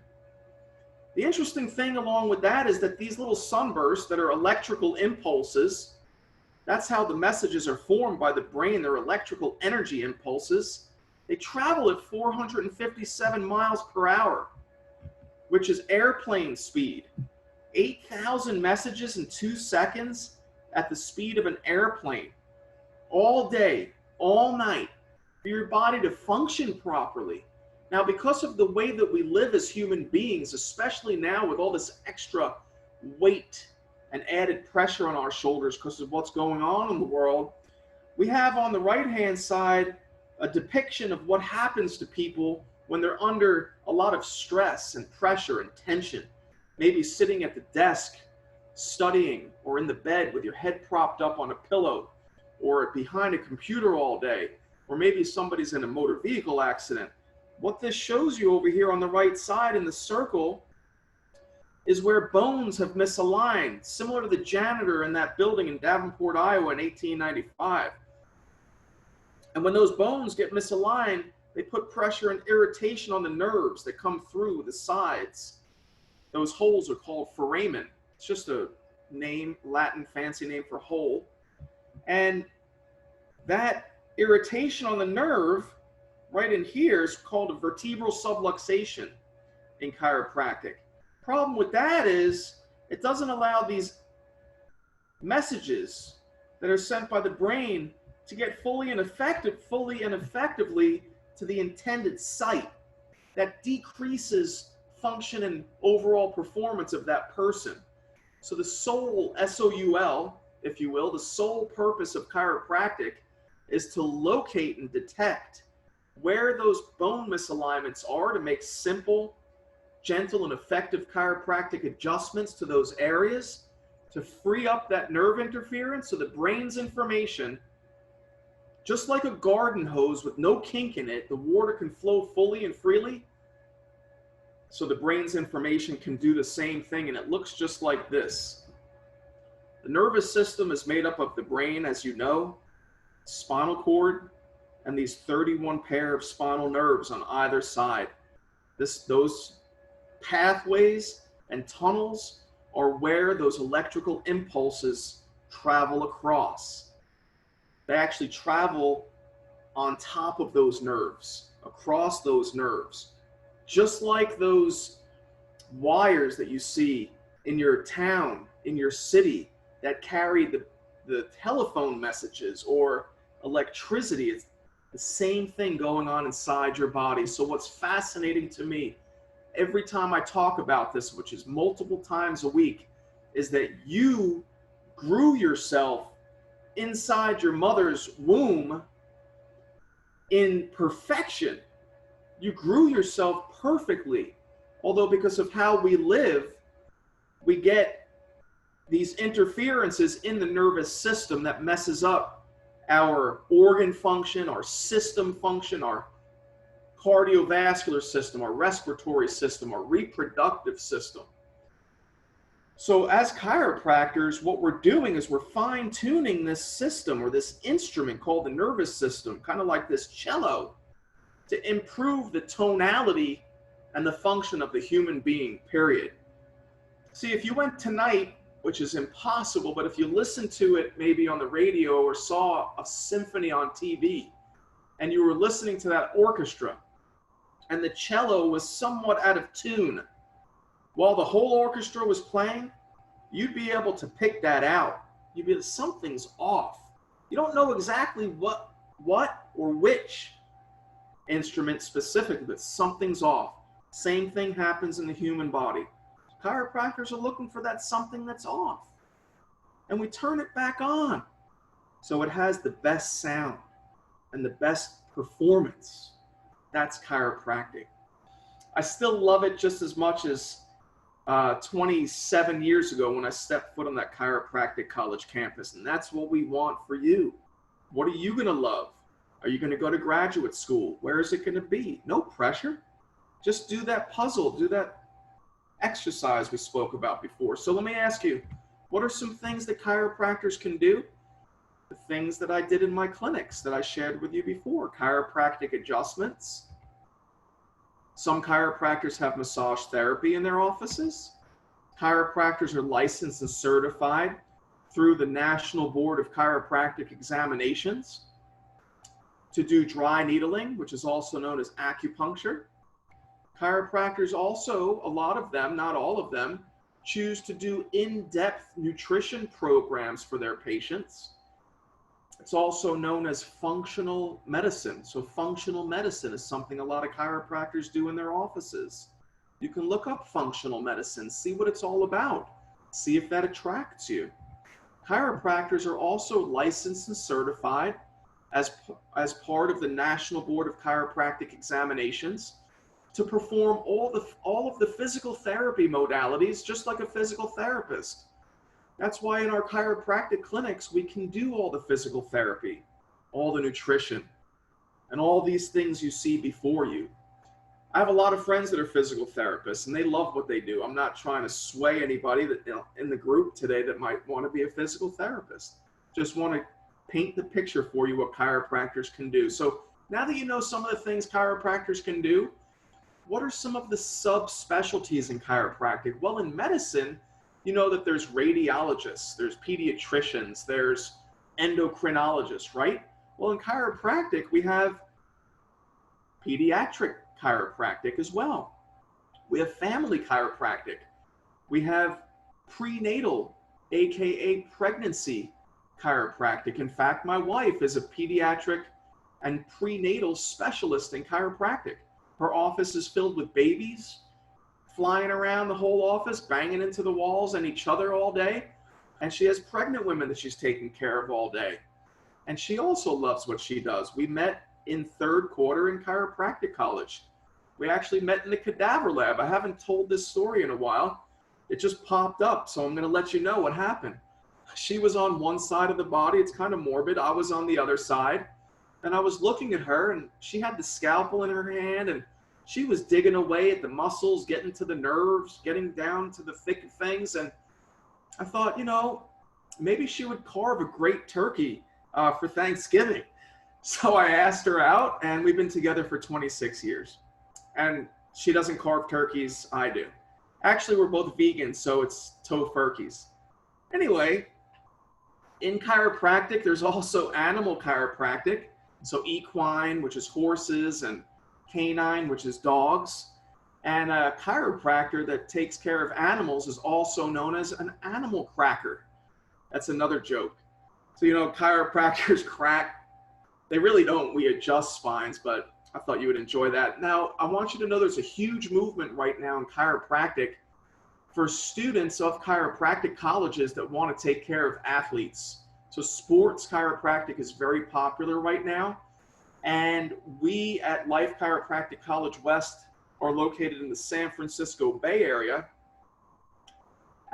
The interesting thing along with that is that these little sunbursts that are electrical impulses, that's how the messages are formed by the brain. They're electrical energy impulses. They travel at 457 miles per hour, which is airplane speed. 8,000 messages in 2 seconds at the speed of an airplane, all day, all night, for your body to function properly. Now, because of the way that we live as human beings, especially now with all this extra weight and added pressure on our shoulders because of what's going on in the world, we have on the right-hand side a depiction of what happens to people when they're under a lot of stress and pressure and tension, maybe sitting at the desk studying, or in the bed with your head propped up on a pillow, or behind a computer all day, or maybe somebody's in a motor vehicle accident. What this shows you over here on the right side in the circle is where bones have misaligned, similar to the janitor in that building in Davenport, Iowa in 1895. And when those bones get misaligned, they put pressure and irritation on the nerves that come through the sides. Those holes are called foramen. It's just a name, Latin fancy name for hole. And that irritation on the nerve right in here is called a vertebral subluxation in chiropractic. Problem with that is it doesn't allow these messages that are sent by the brain to get fully and effectively to the intended site. That decreases function and overall performance of that person. So the soul, S-O-U-L, if you will, the sole purpose of chiropractic is to locate and detect where those bone misalignments are, to make simple, gentle, and effective chiropractic adjustments to those areas, to free up that nerve interference so the brain's information, just like a garden hose with no kink in it, the water can flow fully and freely, so the brain's information can do the same thing, and it looks just like this. The nervous system is made up of the brain, as you know, spinal cord, and these 31 pair of spinal nerves on either side. Those pathways and tunnels are where those electrical impulses travel across. They actually travel on top of those nerves, across those nerves, just like those wires that you see in your town, in your city, that carry the telephone messages or electricity. It's the same thing going on inside your body. So what's fascinating to me every time I talk about this, which is multiple times a week, is that you grew yourself inside your mother's womb in perfection. You grew yourself perfectly. Although because of how we live, we get these interferences in the nervous system that messes up our organ function, our system function, our cardiovascular system, our respiratory system, our reproductive system. So as chiropractors, what we're doing is we're fine-tuning this system or this instrument called the nervous system, kind of like this cello, to improve the tonality and the function of the human being, period. See, if you went tonight, which is impossible, but if you listened to it maybe on the radio or saw a symphony on TV, and you were listening to that orchestra, and the cello was somewhat out of tune, while the whole orchestra was playing, you'd be able to pick that out. You'd be like, something's off. You don't know exactly what or which instrument specifically, but something's off. Same thing happens in the human body. Chiropractors are looking for that something that's off. And we turn it back on. So it has the best sound and the best performance. That's chiropractic. I still love it just as much as 27 years ago when I stepped foot on that chiropractic college campus. And that's what we want for you. What are you going to love? Are you going to go to graduate school? Where is it going to be? No pressure. Just do that puzzle, do that exercise we spoke about before. So let me ask you, what are some things that chiropractors can do? The things that I did in my clinics that I shared with you before. Chiropractic adjustments. Some chiropractors have massage therapy in their offices. Chiropractors are licensed and certified through the National Board of Chiropractic Examinations to do dry needling, which is also known as acupuncture. Chiropractors also, a lot of them, not all of them, choose to do in-depth nutrition programs for their patients. It's also known as functional medicine. So functional medicine is something a lot of chiropractors do in their offices. You can look up functional medicine, see what it's all about, see if that attracts you. Chiropractors are also licensed and certified as part of the National Board of Chiropractic Examinations to perform all of the physical therapy modalities, just like a physical therapist. That's why in our chiropractic clinics, we can do all the physical therapy, all the nutrition, and all these things you see before you. I have a lot of friends that are physical therapists, and they love what they do. I'm not trying to sway anybody that, in the group today that might want to be a physical therapist. Just want to paint the picture for you what chiropractors can do. So now that you know some of the things chiropractors can do, what are some of the subspecialties in chiropractic? Well, in medicine, you know that there's radiologists, there's pediatricians, there's endocrinologists, right? Well, in chiropractic, we have pediatric chiropractic as well. We have family chiropractic. We have prenatal, AKA pregnancy chiropractic. In fact, my wife is a pediatric and prenatal specialist in chiropractic. Her office is filled with babies flying around the whole office, banging into the walls and each other all day. And she has pregnant women that she's taking care of all day. And she also loves what she does. We met in third quarter in chiropractic college. We actually met in the cadaver lab. I haven't told this story in a while. It just popped up, so I'm going to let you know what happened. She was on one side of the body. It's kind of morbid. I was on the other side. And I was looking at her, and she had the scalpel in her hand, and she was digging away at the muscles, getting to the nerves, getting down to the thick of things. And I thought, you know, maybe she would carve a great turkey for Thanksgiving. So I asked her out, and we've been together for 26 years. And she doesn't carve turkeys, I do. Actually, we're both vegans, so it's tofurkeys. Anyway, in chiropractic, there's also animal chiropractic. So equine, which is horses, and canine, which is dogs, and a chiropractor that takes care of animals is also known as an animal cracker. That's another joke. So, chiropractors crack. They really don't. We adjust spines, but I thought you would enjoy that. Now, I want you to know there's a huge movement right now in chiropractic for students of chiropractic colleges that want to take care of athletes. So sports chiropractic is very popular right now. And we at Life Chiropractic College West are located in the San Francisco Bay Area.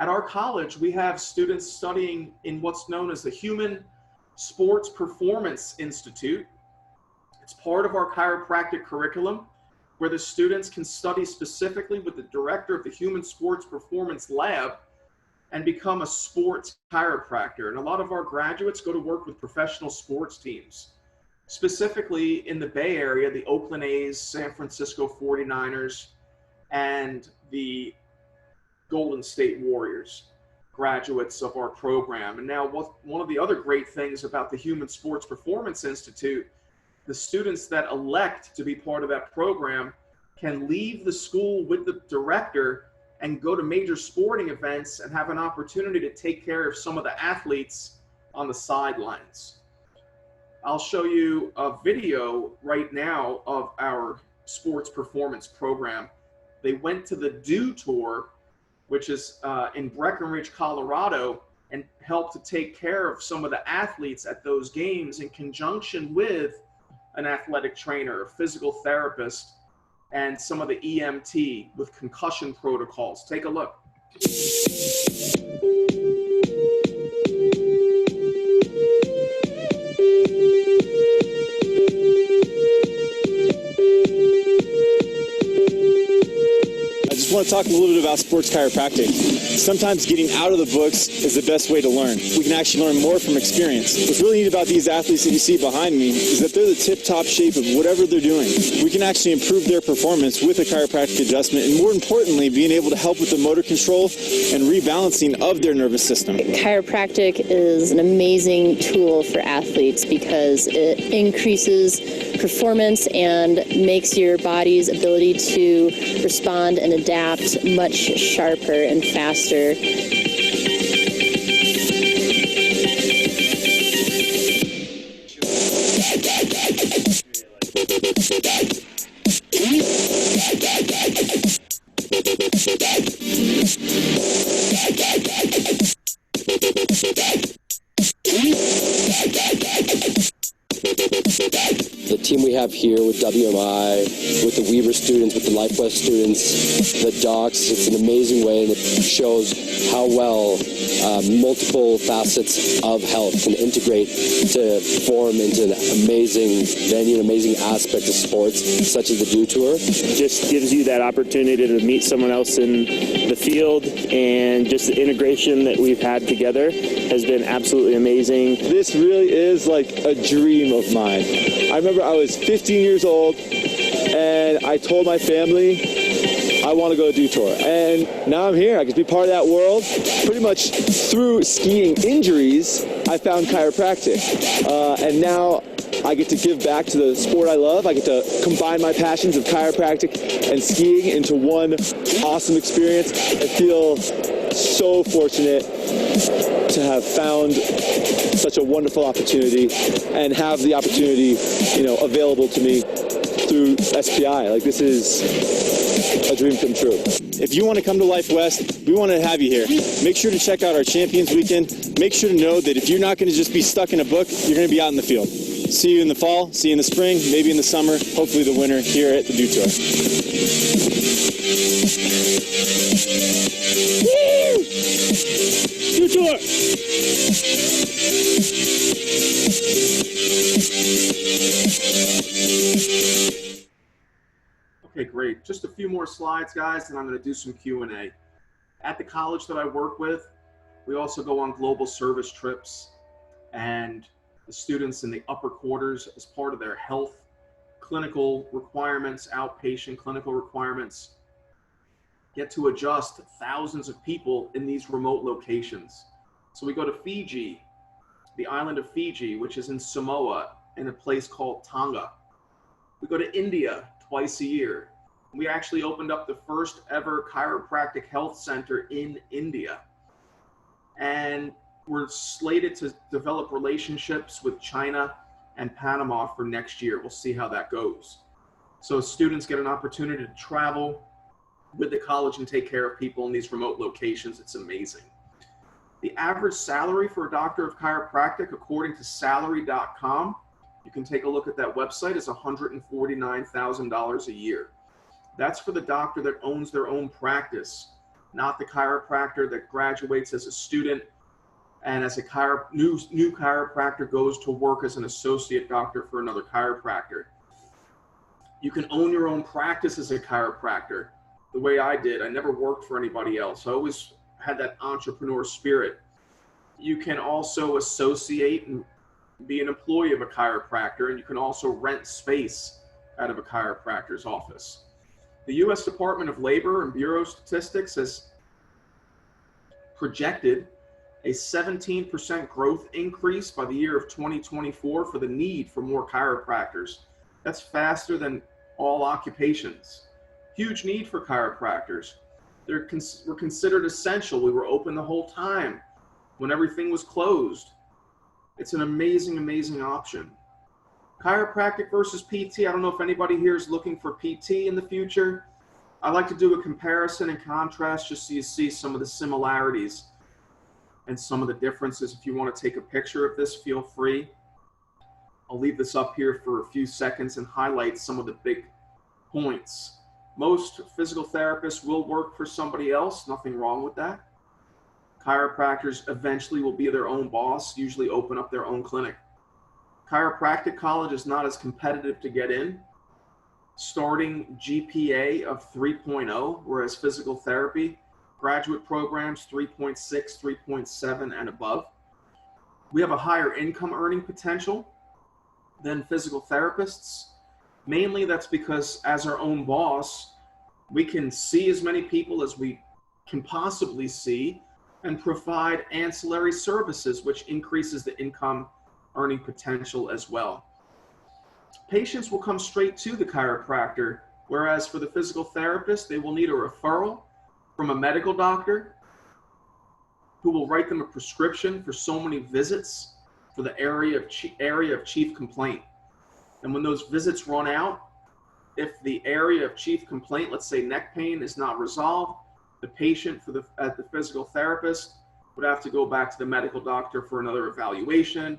At our college, we have students studying in what's known as the Human Sports Performance Institute. It's part of our chiropractic curriculum where the students can study specifically with the director of the Human Sports Performance Lab and become a sports chiropractor. And a lot of our graduates go to work with professional sports teams, specifically in the Bay Area, the Oakland A's, San Francisco 49ers, and the Golden State Warriors, graduates of our program. And now one of the other great things about the Human Sports Performance Institute, the students that elect to be part of that program can leave the school with the director and go to major sporting events and have an opportunity to take care of some of the athletes on the sidelines. I'll show you a video right now of our sports performance program. They went to the DO Tour, which is in Breckenridge, Colorado, and helped to take care of some of the athletes at those games in conjunction with an athletic trainer, a physical therapist, and some of the EMT with concussion protocols. Take a look. I just want to talk a little bit about sports chiropractic. Sometimes getting out of the books is the best way to learn. We can actually learn more from experience. What's really neat about these athletes that you see behind me is that they're the tip-top shape of whatever they're doing. We can actually improve their performance with a chiropractic adjustment, and more importantly, being able to help with the motor control and rebalancing of their nervous system. Chiropractic is an amazing tool for athletes because it increases performance and makes your body's ability to respond and adapt much sharper and faster. The team we have here with WMI, with the Weaver students, with the LifeWest students, the docs, it's an amazing way, and it shows how well multiple facets of health can integrate to form into an amazing venue, an amazing aspect of sports, such as the DO Tour. Just gives you that opportunity to meet someone else in the field, and just the integration that we've had together has been absolutely amazing. This really is like a dream of mine. I remember I was 15 years old and I told my family I want to go to DO Tour, and now I'm here. I get to be part of that world. Pretty much through skiing injuries, I found chiropractic, and now I get to give back to the sport I love. I get to combine my passions of chiropractic and skiing into one awesome experience. I feel so fortunate to have found such a wonderful opportunity and have the opportunity, available to me through SPI. Like, this is a dream come true. If you want to come to Life West, we want to have you here. Make sure to check out our Champions Weekend. Make sure to know that if you're not going to just be stuck in a book, you're going to be out in the field. See you in the fall, see you in the spring, maybe in the summer, hopefully the winter here at the DO Tour. Woo! DO Tour! Okay, great. Just a few more slides, guys, and I'm going to do some Q&A. At the college that I work with, we also go on global service trips, and the students in the upper quarters, as part of their health clinical requirements, outpatient clinical requirements, get to adjust thousands of people in these remote locations. So we go to Fiji, the island of Fiji, which is in Samoa, in a place called Tonga. We go to India, twice a year. We actually opened up the first ever chiropractic health center in India. And we're slated to develop relationships with China and Panama for next year. We'll see how that goes. So students get an opportunity to travel with the college and take care of people in these remote locations. It's amazing. The average salary for a doctor of chiropractic, according to salary.com, you can take a look at that website, is $149,000 a year. That's for the doctor that owns their own practice, not the chiropractor that graduates as a student and as a new chiropractor goes to work as an associate doctor for another chiropractor. You can own your own practice as a chiropractor, the way I did. I never worked for anybody else. I always had that entrepreneur spirit. You can also associate and be an employee of a chiropractor, and you can also rent space out of a chiropractor's office. The U.S. Department of Labor and Bureau of Statistics has projected a 17% growth increase by the year of 2024 for the need for more chiropractors. That's faster than all occupations. Huge need for chiropractors. We're considered essential. We were open the whole time when everything was closed. It's an amazing, amazing option. Chiropractic versus PT. I don't know if anybody here is looking for PT in the future. I like to do a comparison and contrast just so you see some of the similarities and some of the differences. If you want to take a picture of this, feel free. I'll leave this up here for a few seconds and highlight some of the big points. Most physical therapists will work for somebody else. Nothing wrong with that. Chiropractors eventually will be their own boss, usually open up their own clinic. Chiropractic college is not as competitive to get in. Starting GPA of 3.0, whereas physical therapy, graduate programs 3.6, 3.7 and above. We have a higher income earning potential than physical therapists. Mainly that's because as our own boss, we can see as many people as we can possibly see and provide ancillary services, which increases the income earning potential as well. Patients will come straight to the chiropractor, whereas for the physical therapist, they will need a referral from a medical doctor who will write them a prescription for so many visits for the area of chief complaint. And when those visits run out, if the area of chief complaint, let's say neck pain, is not resolved, the patient at the physical therapist would have to go back to the medical doctor for another evaluation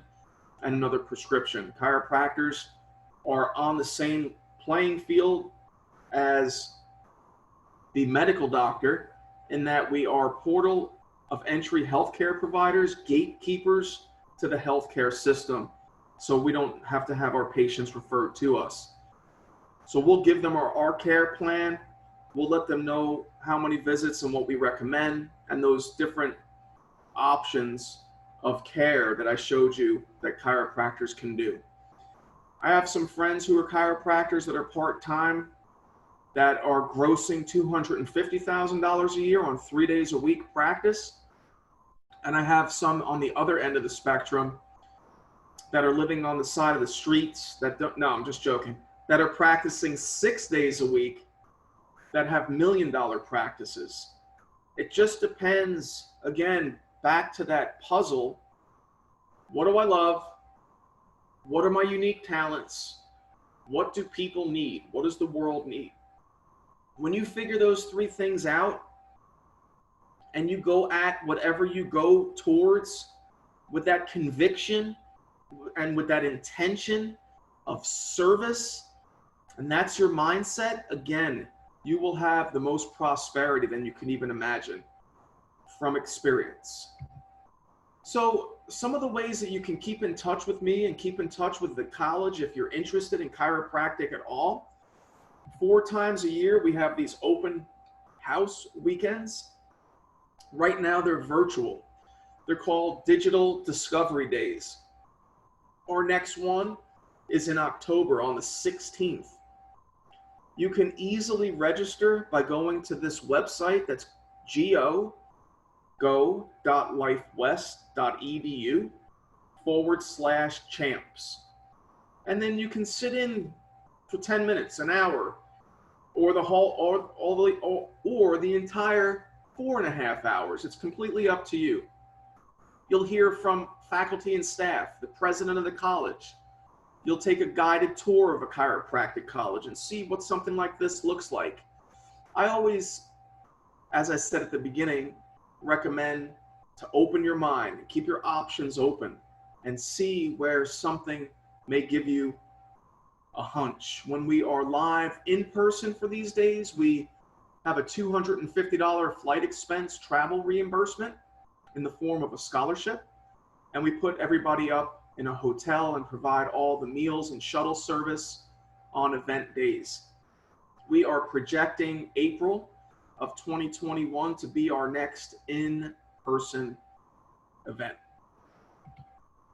and another prescription. Chiropractors are on the same playing field as the medical doctor in that we are portal of entry healthcare providers, gatekeepers to the healthcare system. So we don't have to have our patients referred to us. So we'll give them our care plan. We'll let them know how many visits and what we recommend and those different options of care that I showed you that chiropractors can do. I have some friends who are chiropractors that are part-time that are grossing $250,000 a year on 3 days a week practice. And I have some on the other end of the spectrum that are living on the side of the streets that don't, no, I'm just joking, that are practicing 6 days a week that have $1 million practices. It just depends, again, back to that puzzle. What do I love? What are my unique talents? What do people need? What does the world need? When you figure those three things out and you go at whatever you go towards with that conviction and with that intention of service, and that's your mindset, again, you will have the most prosperity than you can even imagine from experience. So some of the ways that you can keep in touch with me and keep in touch with the college if you're interested in chiropractic at all, 4 times a year we have these open house weekends. Right now they're virtual. They're called Digital Discovery Days. Our next one is in October on the 16th. You can easily register by going to this website that's go.lifewest.edu/champs. And then you can sit in for 10 minutes, an hour, or the whole, or the entire 4.5 hours. It's completely up to you. You'll hear from faculty and staff, the president of the college. You'll take a guided tour of a chiropractic college and see what something like this looks like. I always, as I said at the beginning, recommend to open your mind, keep your options open, and see where something may give you a hunch. When we are live in person for these days, we have a $250 flight expense travel reimbursement in the form of a scholarship, and we put everybody up in a hotel and provide all the meals and shuttle service on event days. We are projecting April of 2021 to be our next in-person event.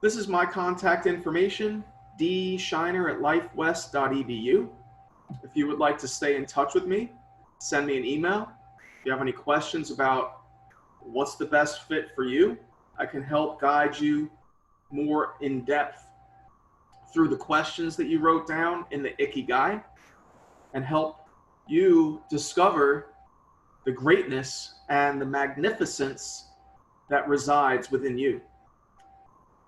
This is my contact information, dscheiner@lifewest.edu. If you would like to stay in touch with me, send me an email. If you have any questions about what's the best fit for you, I can help guide you more in depth through the questions that you wrote down in the Ikigai and help you discover the greatness and the magnificence that resides within you.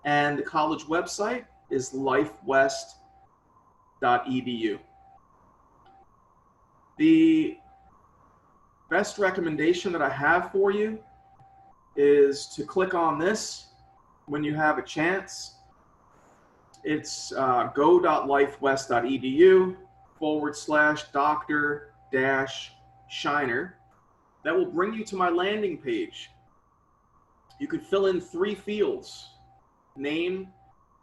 And the college website is lifewest.edu. The best recommendation that I have for you is to click on this when you have a chance. It's go.lifewest.edu/Dr.-Scheiner. That will bring you to my landing page. You can fill in 3 fields, name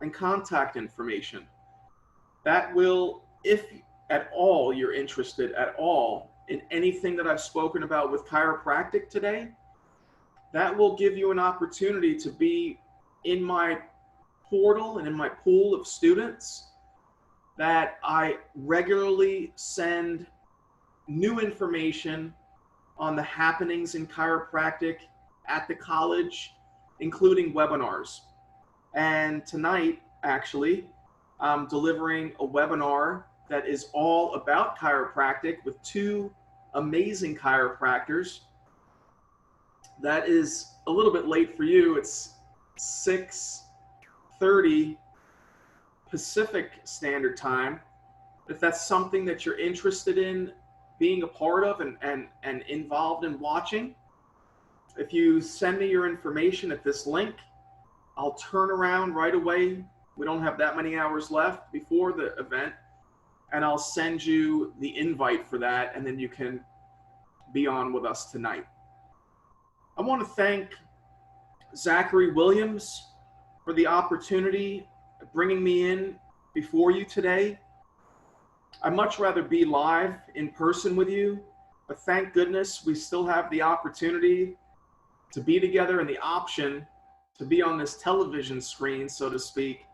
and contact information. That will, if at all you're interested at all in anything that I've spoken about with chiropractic today, that will give you an opportunity to be in my portal and in my pool of students that I regularly send new information on the happenings in chiropractic at the college, including webinars. And tonight, actually, I'm delivering a webinar that is all about chiropractic with 2 amazing chiropractors. That is a little bit late for you. It's 6:30 Pacific Standard Time. If that's something that you're interested in being a part of and involved in watching, if you send me your information at this link, I'll turn around right away. We don't have that many hours left before the event, and I'll send you the invite for that, and then you can be on with us tonight. I want to thank Zachary Williams for the opportunity of bringing me in before you today. I'd much rather be live in person with you, but thank goodness we still have the opportunity to be together and the option to be on this television screen, so to speak,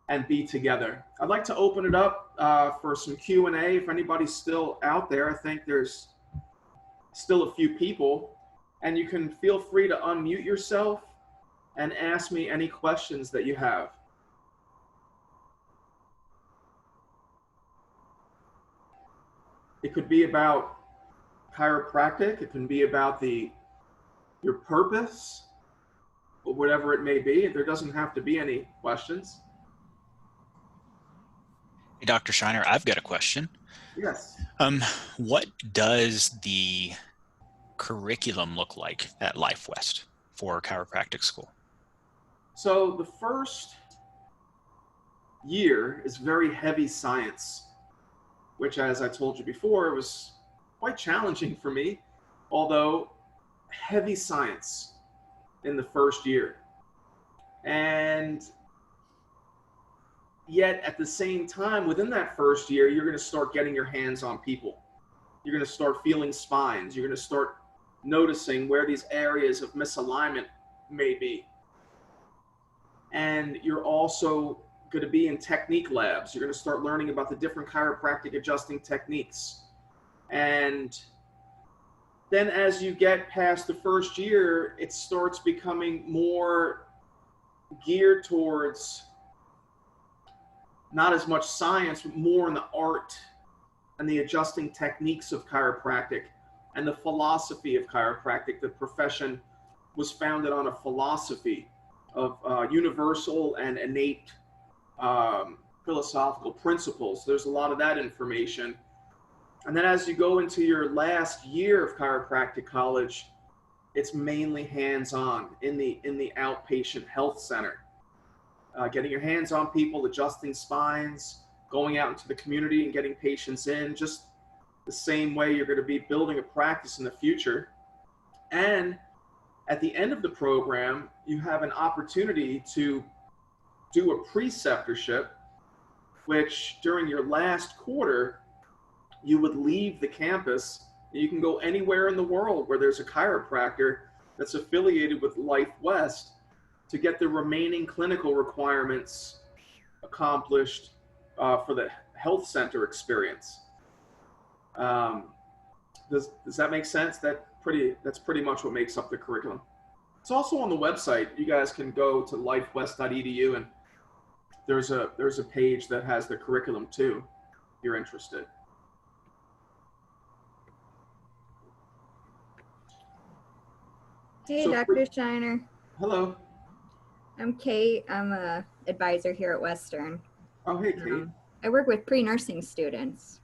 and be together. I'd like to open it up for some Q&A. If anybody's still out there, I think there's still a few people, and you can feel free to unmute yourself and ask me any questions that you have. It could be about chiropractic. It can be about your purpose, or whatever it may be. There doesn't have to be any questions. Hey, Dr. Scheiner, I've got a question. Yes. What does the curriculum look like at LifeWest for chiropractic school? So the first year is very heavy science, which, as I told you before, was quite challenging for me, although heavy science in the first year. And yet at the same time, within that first year, you're going to start getting your hands on people. You're going to start feeling spines. You're going to start noticing where these areas of misalignment may be. And you're also going to be in technique labs. You're going to start learning about the different chiropractic adjusting techniques. And then as you get past the first year, it starts becoming more geared towards not as much science, but more in the art and the adjusting techniques of chiropractic and the philosophy of chiropractic. The profession was founded on a philosophy of universal and innate philosophical principles. There's a lot of that information. And then as you go into your last year of chiropractic college, it's mainly hands-on in the outpatient health center. Getting your hands on people, adjusting spines, going out into the community and getting patients in, just the same way you're going to be building a practice in the future. And at the end of the program, you have an opportunity to do a preceptorship, which during your last quarter, you would leave the campus. You can go anywhere in the world where there's a chiropractor that's affiliated with Life West to get the remaining clinical requirements accomplished for the health center experience. Does that make sense? That's pretty much what makes up the curriculum. It's also on the website. You guys can go to lifewest.edu, and there's a page that has the curriculum too, if you're interested. Hey, So Dr. Scheiner. Hello. I'm Kate. I'm a advisor here at Western. Oh, hey, Kate. I work with pre-nursing students.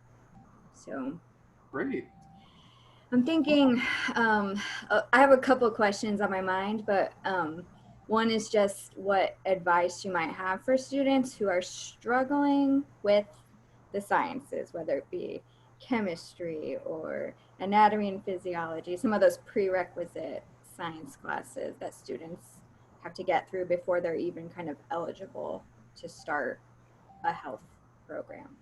So Great. I'm thinking, I have a couple of questions on my mind, but one is just what advice you might have for students who are struggling with the sciences, whether it be chemistry or anatomy and physiology, some of those prerequisite science classes that students have to get through before they're even kind of eligible to start a health program.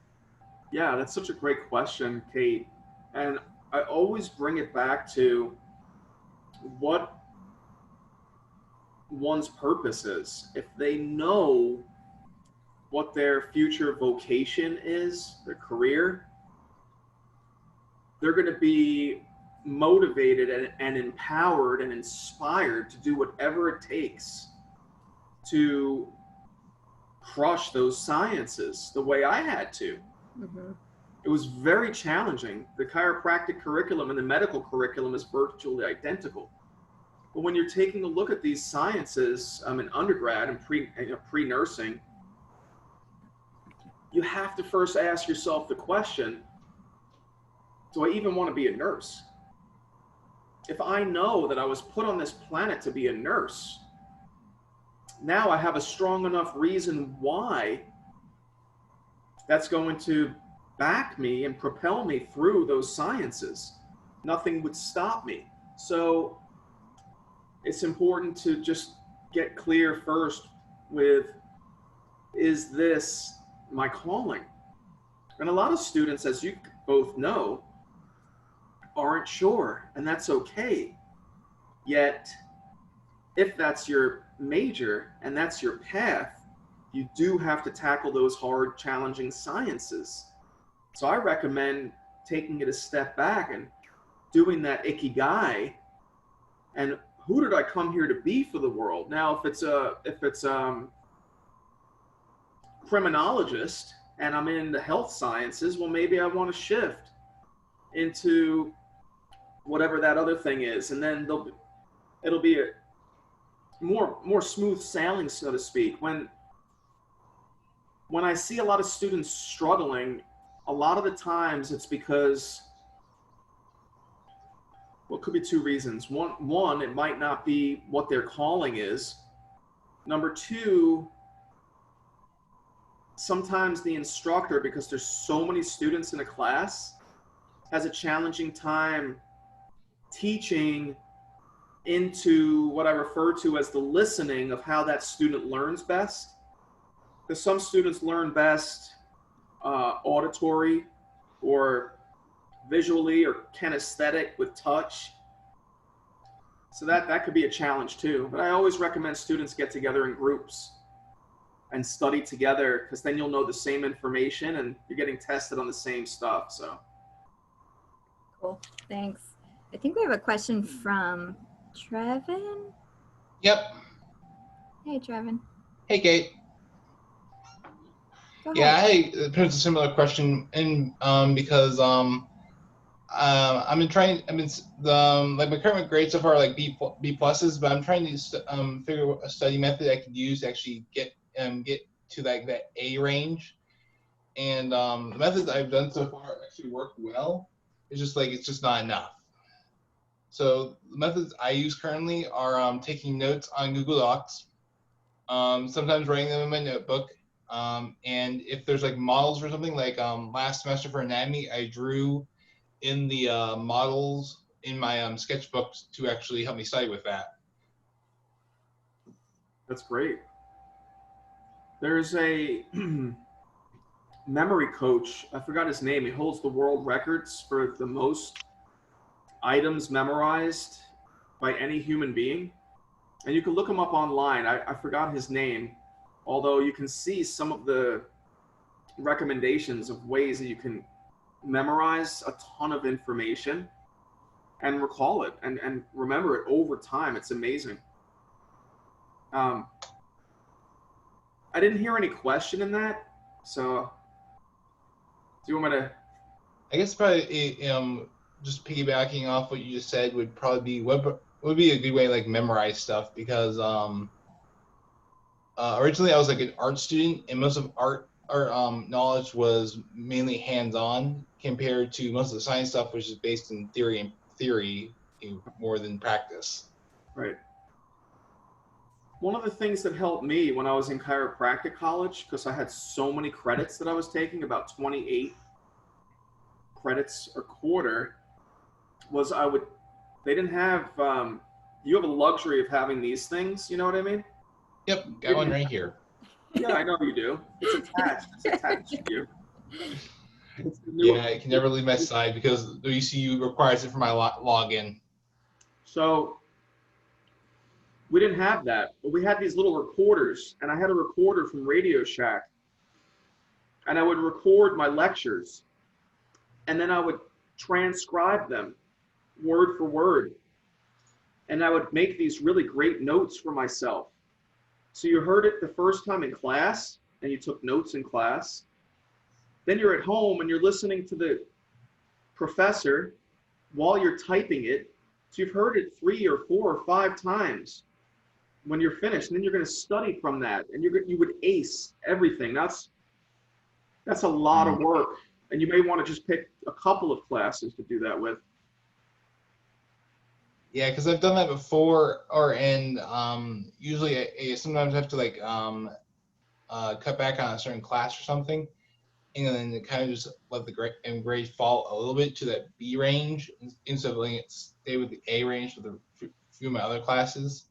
Yeah, that's such a great question, Kate. And I always bring it back to what one's purpose is. If they know what their future vocation is, their career, they're going to be motivated and empowered and inspired to do whatever it takes to crush those sciences the way I had to. Mm-hmm. It was very challenging. The chiropractic curriculum and the medical curriculum is virtually identical. But when you're taking a look at these sciences in undergrad and pre-nursing, you have to first ask yourself the question, do I even want to be a nurse? If I know that I was put on this planet to be a nurse, now I have a strong enough reason why that's going to back me and propel me through those sciences. Nothing would stop me. So it's important to just get clear first with, is this my calling? And a lot of students, as you both know, aren't sure, and that's okay. Yet, if that's your major and that's your path, you do have to tackle those hard, challenging sciences. So I recommend taking it a step back and doing that ikigai. And who did I come here to be for the world? Now, if it's criminologist and I'm in the health sciences, well, maybe I want to shift into whatever that other thing is, and then it'll be a more smooth sailing, so to speak. When I see a lot of students struggling, a lot of the times it's because, well, it could be two reasons. One, it might not be what their calling is. Number two, sometimes the instructor, because there's so many students in a class, has a challenging time teaching into what I refer to as the listening of how that student learns best. Because some students learn best auditory or visually or kinesthetic with touch. So that could be a challenge too. But I always recommend students get together in groups and study together, because then you'll know the same information and you're getting tested on the same stuff. So Cool, thanks. I think we have a question from Trevin. Yep. Hey, Trevin. Hey, Kate. Go ahead. Yeah, I posed a similar question, and because I've been trying. I've been like my current grades so far are like B pluses, but I'm trying to figure out a study method I could use to actually get to like that A range. And the methods I've done so far actually work well. It's just like it's just not enough. So the methods I use currently are taking notes on Google Docs, sometimes writing them in my notebook. And if there's like models or something, like last semester for anatomy, I drew in the models in my sketchbooks to actually help me study with that. That's great. There's a memory coach. I forgot his name. He holds the world records for the most items memorized by any human being. And you can look him up online. I forgot his name, although you can see some of the recommendations of ways that you can memorize a ton of information and recall it and remember it over time. It's amazing. I didn't hear any question in that, so do you want me to? I guess probably just piggybacking off what you just said would probably be what would be a good way to like memorize stuff, because originally I was like an art student, and most of art knowledge was mainly hands-on compared to most of the science stuff, which is based in theory more than practice. Right. One of the things that helped me when I was in chiropractic college, because I had so many credits that I was taking, about 28 credits a quarter, was they didn't have, you have a luxury of having these things, you know what I mean? Yep, got one right here. Yeah, I know you do. It's attached to you. Yeah, I can never leave my side because the ECU requires it for my login. So we didn't have that, but we had these little recorders, and I had a recorder from Radio Shack, and I would record my lectures, and then I would transcribe them word for word, and I would make these really great notes for myself. So you heard it the first time in class, and you took notes in class. Then you're at home and you're listening to the professor while you're typing it. So you've heard it 3 or 4 or 5 times when you're finished, and then you're going to study from that, and you would ace everything. That's a lot of work, and you may want to just pick a couple of classes to do that with. Yeah, because I've done that before, usually I sometimes have to like cut back on a certain class or something, and then kind of just let the grade fall a little bit to that B range instead of letting it stay with the A range for the few of my other classes.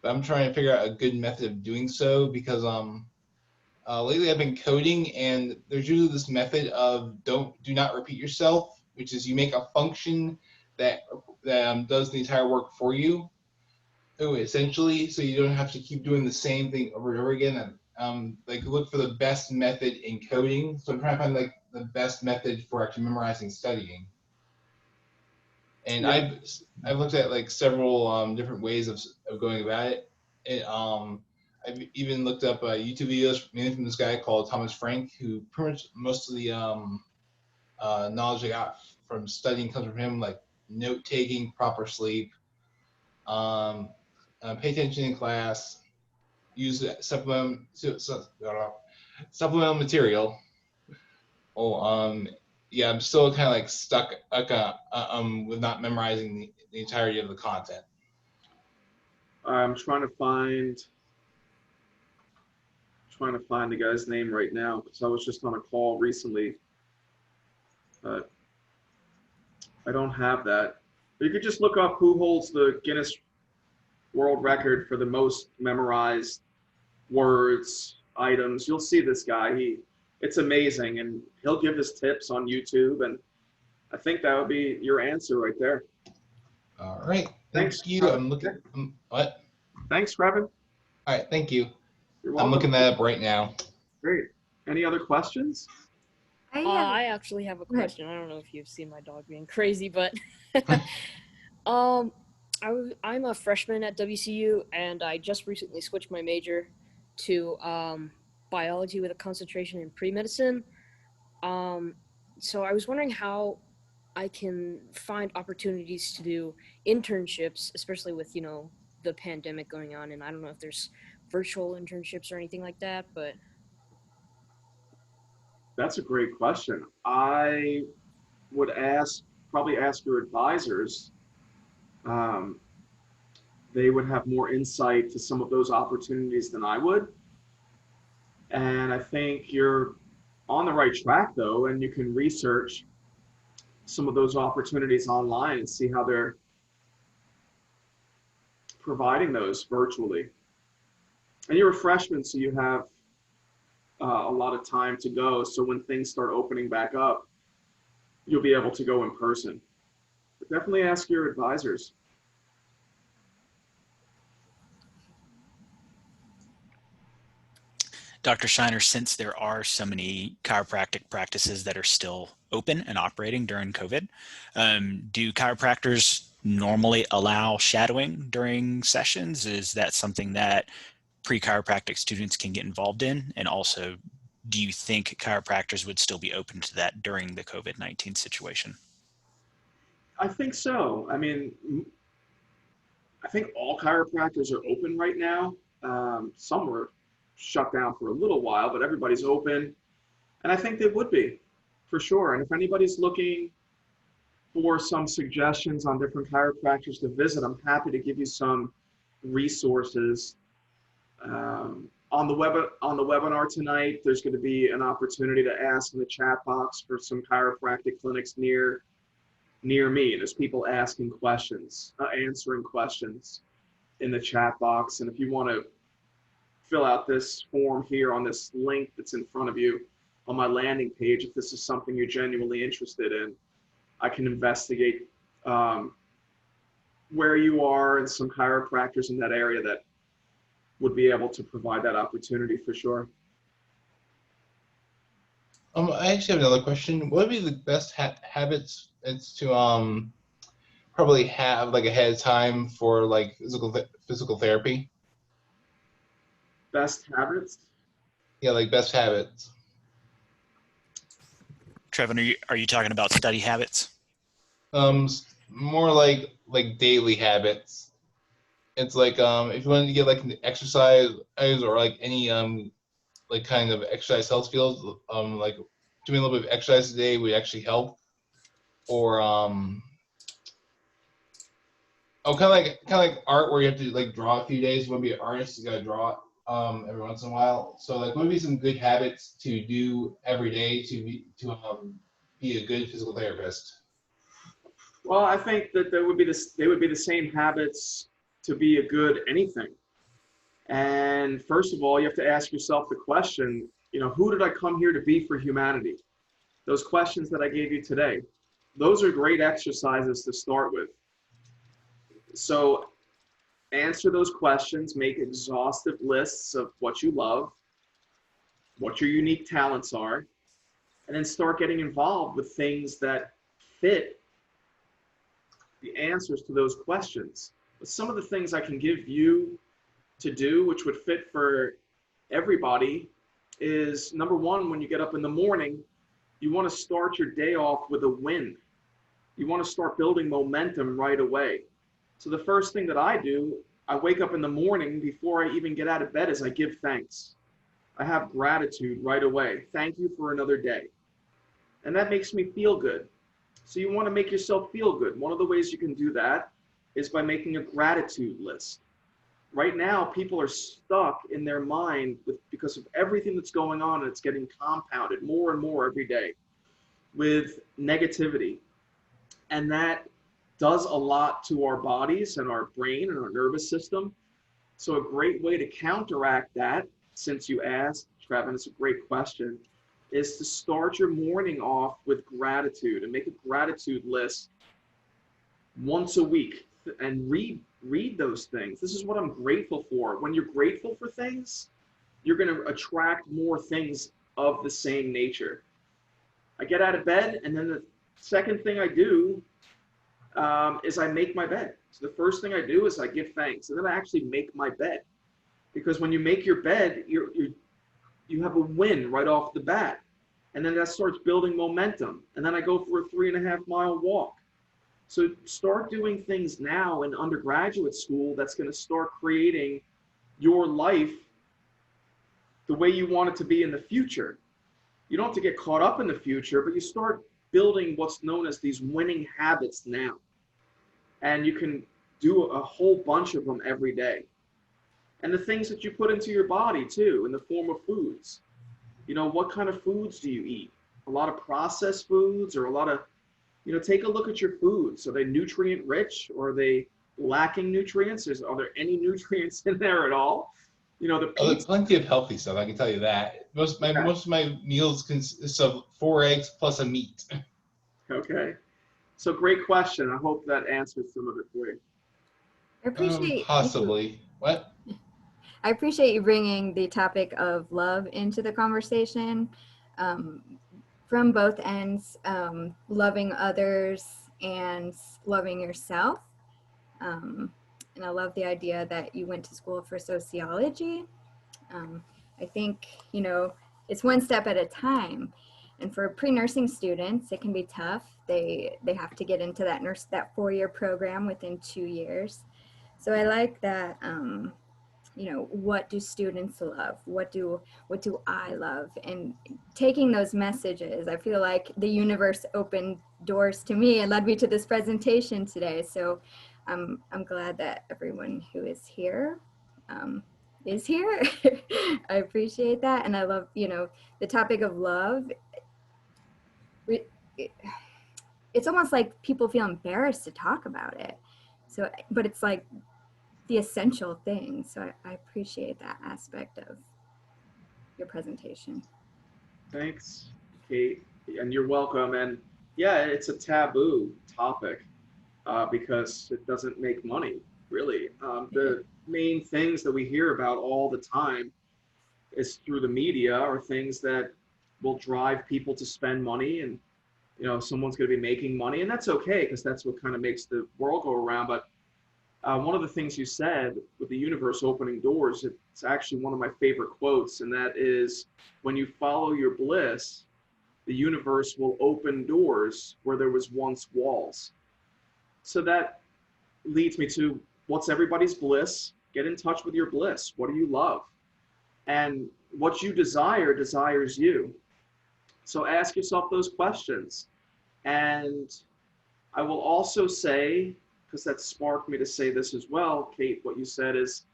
But I'm trying to figure out a good method of doing so, because lately I've been coding, and there's usually this method of do not repeat yourself, which is you make a function that does the entire work for you, essentially, so you don't have to keep doing the same thing over and over again. And like look for the best method in coding. So I'm trying to find like the best method for actually memorizing studying. And yeah. I've looked at like several different ways of going about it. I've even looked up YouTube videos mainly from this guy called Thomas Frank, who pretty much most of the knowledge I got from studying comes from him, like note taking, proper sleep, pay attention in class, use supplemental material. Yeah, I'm still kind of like stuck with not memorizing the entirety of the content. I'm trying to find the guy's name right now, because I was just on a call recently, but I don't have that. But you could just look up who holds the Guinness World Record for the most memorized words, items. You'll see this guy. It's amazing, and he'll give us tips on YouTube, and I think that would be your answer right there. All right. Thanks. Thank you. I'm looking. What? Thanks, Revan. All right. Thank you. You're welcome. I'm looking that up right now. Great. Any other questions? I actually have a question. I don't know if you've seen my dog being crazy, but I'm a freshman at WCU, and I just recently switched my major to biology with a concentration in pre-medicine. So I was wondering how I can find opportunities to do internships, especially with, the pandemic going on. And I don't know if there's virtual internships or anything like that, but That's a great question. I would probably ask your advisors. Um, they would have more insight to some of those opportunities than I would. And I think you're on the right track though, and you can research some of those opportunities online and see how they're providing those virtually. And you're a freshman, so you have a lot of time to go. So when things start opening back up, you'll be able to go in person. But definitely ask your advisors. Dr. Scheiner, since there are so many chiropractic practices that are still open and operating during COVID, do chiropractors normally allow shadowing during sessions? Is that something that pre-chiropractic students can get involved in? And also, do you think chiropractors would still be open to that during the COVID-19 situation? I think so. I mean, I think all chiropractors are open right now. Some were shut down for a little while, but everybody's open. And I think they would be, for sure. And if anybody's looking for some suggestions on different chiropractors to visit, I'm happy to give you some resources. On the webinar tonight, there's going to be an opportunity to ask in the chat box for some chiropractic clinics near me. There's people asking questions, answering questions in the chat box. And if you want to fill out this form here on this link that's in front of you on my landing page, if this is something you're genuinely interested in, I can investigate where you are and some chiropractors in that area that would be able to provide that opportunity for sure. I actually have another question. What would be the best habits it's to probably have like ahead of time for like physical therapy? Best habits? Yeah, like best habits. Trevin, are you talking about study habits? More like daily habits. It's like if you wanted to get like an exercise or like any like kind of exercise health fields, like doing a little bit of exercise a day would actually help. Or kind of like art where you have to like draw a few days. You want to be an artist, you gotta draw every once in a while. So like, what would be some good habits to do every day to be a good physical therapist? Well, I think that they would be the same habits to be a good anything. And first of all, you have to ask yourself the question, who did I come here to be for humanity? Those questions that I gave you today, those are great exercises to start with. So answer those questions, make exhaustive lists of what you love, what your unique talents are, and then start getting involved with things that fit the answers to those questions. But some of the things I can give you to do, which would fit for everybody, is number one, when you get up in the morning, you want to start your day off with a win. You want to start building momentum right away. So the first thing that I do, I wake up in the morning before I even get out of bed, is I give thanks. I have gratitude right away. Thank you for another day. And that makes me feel good. So you want to make yourself feel good. One of the ways you can do that is by making a gratitude list. Right now, people are stuck in their mind because of everything that's going on, and it's getting compounded more and more every day with negativity. And that does a lot to our bodies and our brain and our nervous system. So a great way to counteract that, since you asked, Trevin, it's a great question, is to start your morning off with gratitude and make a gratitude list once a week and read those things. This is what I'm grateful for. When you're grateful for things, you're going to attract more things of the same nature. I get out of bed, and then the second thing I do is I make my bed. So the first thing I do is I give thanks, and then I actually make my bed. Because when you make your bed, you have a win right off the bat. And then that starts building momentum. And then I go for a 3.5 mile walk. So start doing things now in undergraduate school that's going to start creating your life the way you want it to be in the future. You don't have to get caught up in the future, but you start building what's known as these winning habits now. And you can do a whole bunch of them every day. And the things that you put into your body too, in the form of foods. You know, what kind of foods do you eat? A lot of processed foods, or a lot of, take a look at your foods. Are they nutrient rich, or are they lacking nutrients? Are there any nutrients in there at all? There's plenty of healthy stuff, I can tell you that. Most of my meals consist of 4 eggs plus a meat. Okay. So great question. I hope that answers some of it for you. I appreciate possibly. What? I appreciate you bringing the topic of love into the conversation, from both ends, loving others and loving yourself. And I love the idea that you went to school for sociology. I think, it's one step at a time. And for pre-nursing students, it can be tough. They have to get into that 4-year program within 2 years. So I like that, what do students love? What do I love? And taking those messages, I feel like the universe opened doors to me and led me to this presentation today. So I'm glad that everyone who is here is here. I appreciate that. And I love, the topic of love. It's almost like people feel embarrassed to talk about it. So, but it's like the essential thing. So I appreciate that aspect of your presentation. Thanks, Kate, and you're welcome. And yeah, it's a taboo topic because it doesn't make money, really. The main things that we hear about all the time is through the media, or things that will drive people to spend money, and someone's going to be making money, and that's okay, because that's what kind of makes the world go around. But one of the things you said with the universe opening doors, it's actually one of my favorite quotes, and that is, when you follow your bliss, the universe will open doors where there was once walls. So that leads me to, what's everybody's bliss? Get in touch with your bliss. What do you love? And what you desire desires you. So ask yourself those questions. And I will also say, because that sparked me to say this as well, Kate, what you said is,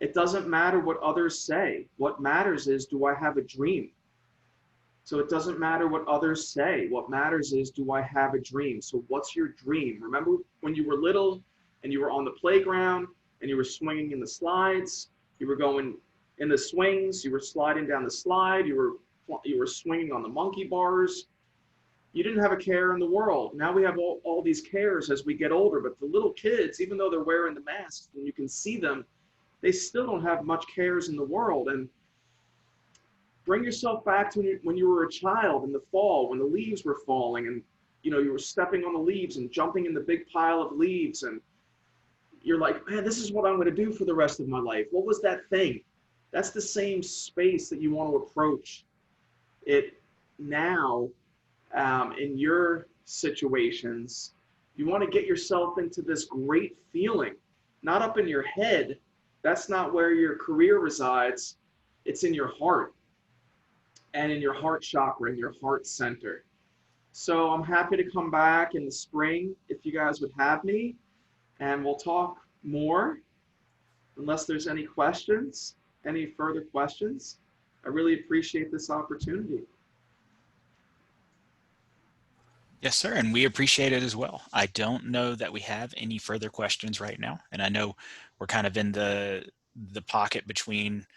it doesn't matter what others say. What matters is, do I have a dream? So it doesn't matter what others say. What matters is, do I have a dream? So what's your dream? Remember when you were little and you were on the playground and you were swinging in the slides, you were going in the swings, you were sliding down the slide, you were swinging on the monkey bars. You didn't have a care in the world. Now we have all these cares as we get older, but the little kids, even though they're wearing the masks and you can see them, they still don't have much cares in the world. And bring yourself back to when you were a child in the fall, when the leaves were falling, and you were stepping on the leaves and jumping in the big pile of leaves, and you're like, man, this is what I'm going to do for the rest of my life. What was that thing? That's the same space that you want to approach it now. In your situations, you want to get yourself into this great feeling, not up in your head. That's not where your career resides. It's in your heart, and in your heart chakra, in your heart center. So I'm happy to come back in the spring if you guys would have me, and we'll talk more, unless there's any questions, any further questions. I really appreciate this opportunity. Yes, sir, and we appreciate it as well. I don't know that we have any further questions right now, and I know we're kind of in the pocket between,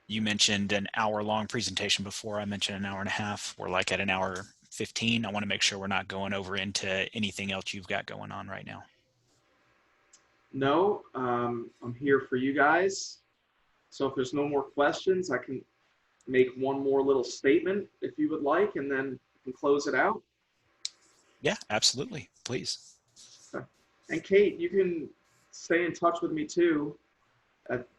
you mentioned an hour-long presentation before, I mentioned an hour and a half. We're like at an hour 15. I want to make sure we're not going over into anything else you've got going on right now. No, I'm here for you guys. So if there's no more questions, I can make one more little statement if you would like, and then we can close it out. Yeah, absolutely. Please. Okay. And Kate, you can stay in touch with me too.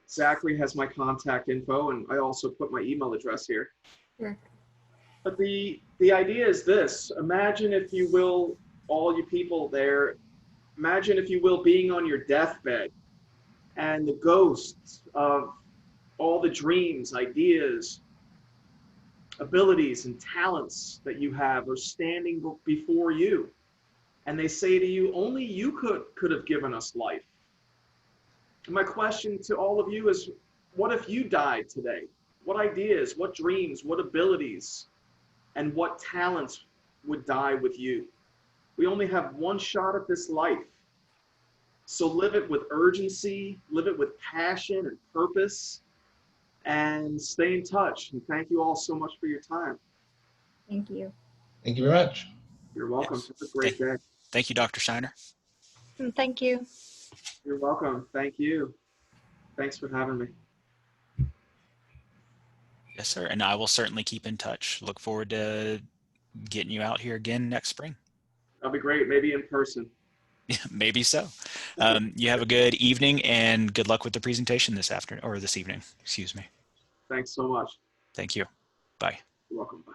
Zachary has my contact info, and I also put my email address here. Sure. But the idea is this: imagine, if you will, all you people there, imagine, if you will, being on your deathbed, and the ghosts of all the dreams, ideas, abilities, and talents that you have are standing before you. And they say to you, only you could have given us life. And my question to all of you is, what if you died today? What ideas, what dreams, what abilities, and what talents would die with you? We only have one shot at this life. So live it with urgency, live it with passion and purpose, and stay in touch. And thank you all so much for your time. Thank you. Thank you very much. You're welcome. Yes. Have a great day. Thank you, Dr. Scheiner. Thank you. You're welcome. Thank you. Thanks for having me. Yes, sir. And I will certainly keep in touch. Look forward to getting you out here again next spring. That'll be great. Maybe in person. Maybe so. You have a good evening, and good luck with the presentation this afternoon, or this evening, excuse me. Thanks so much. Thank you. Bye. You're welcome. Bye.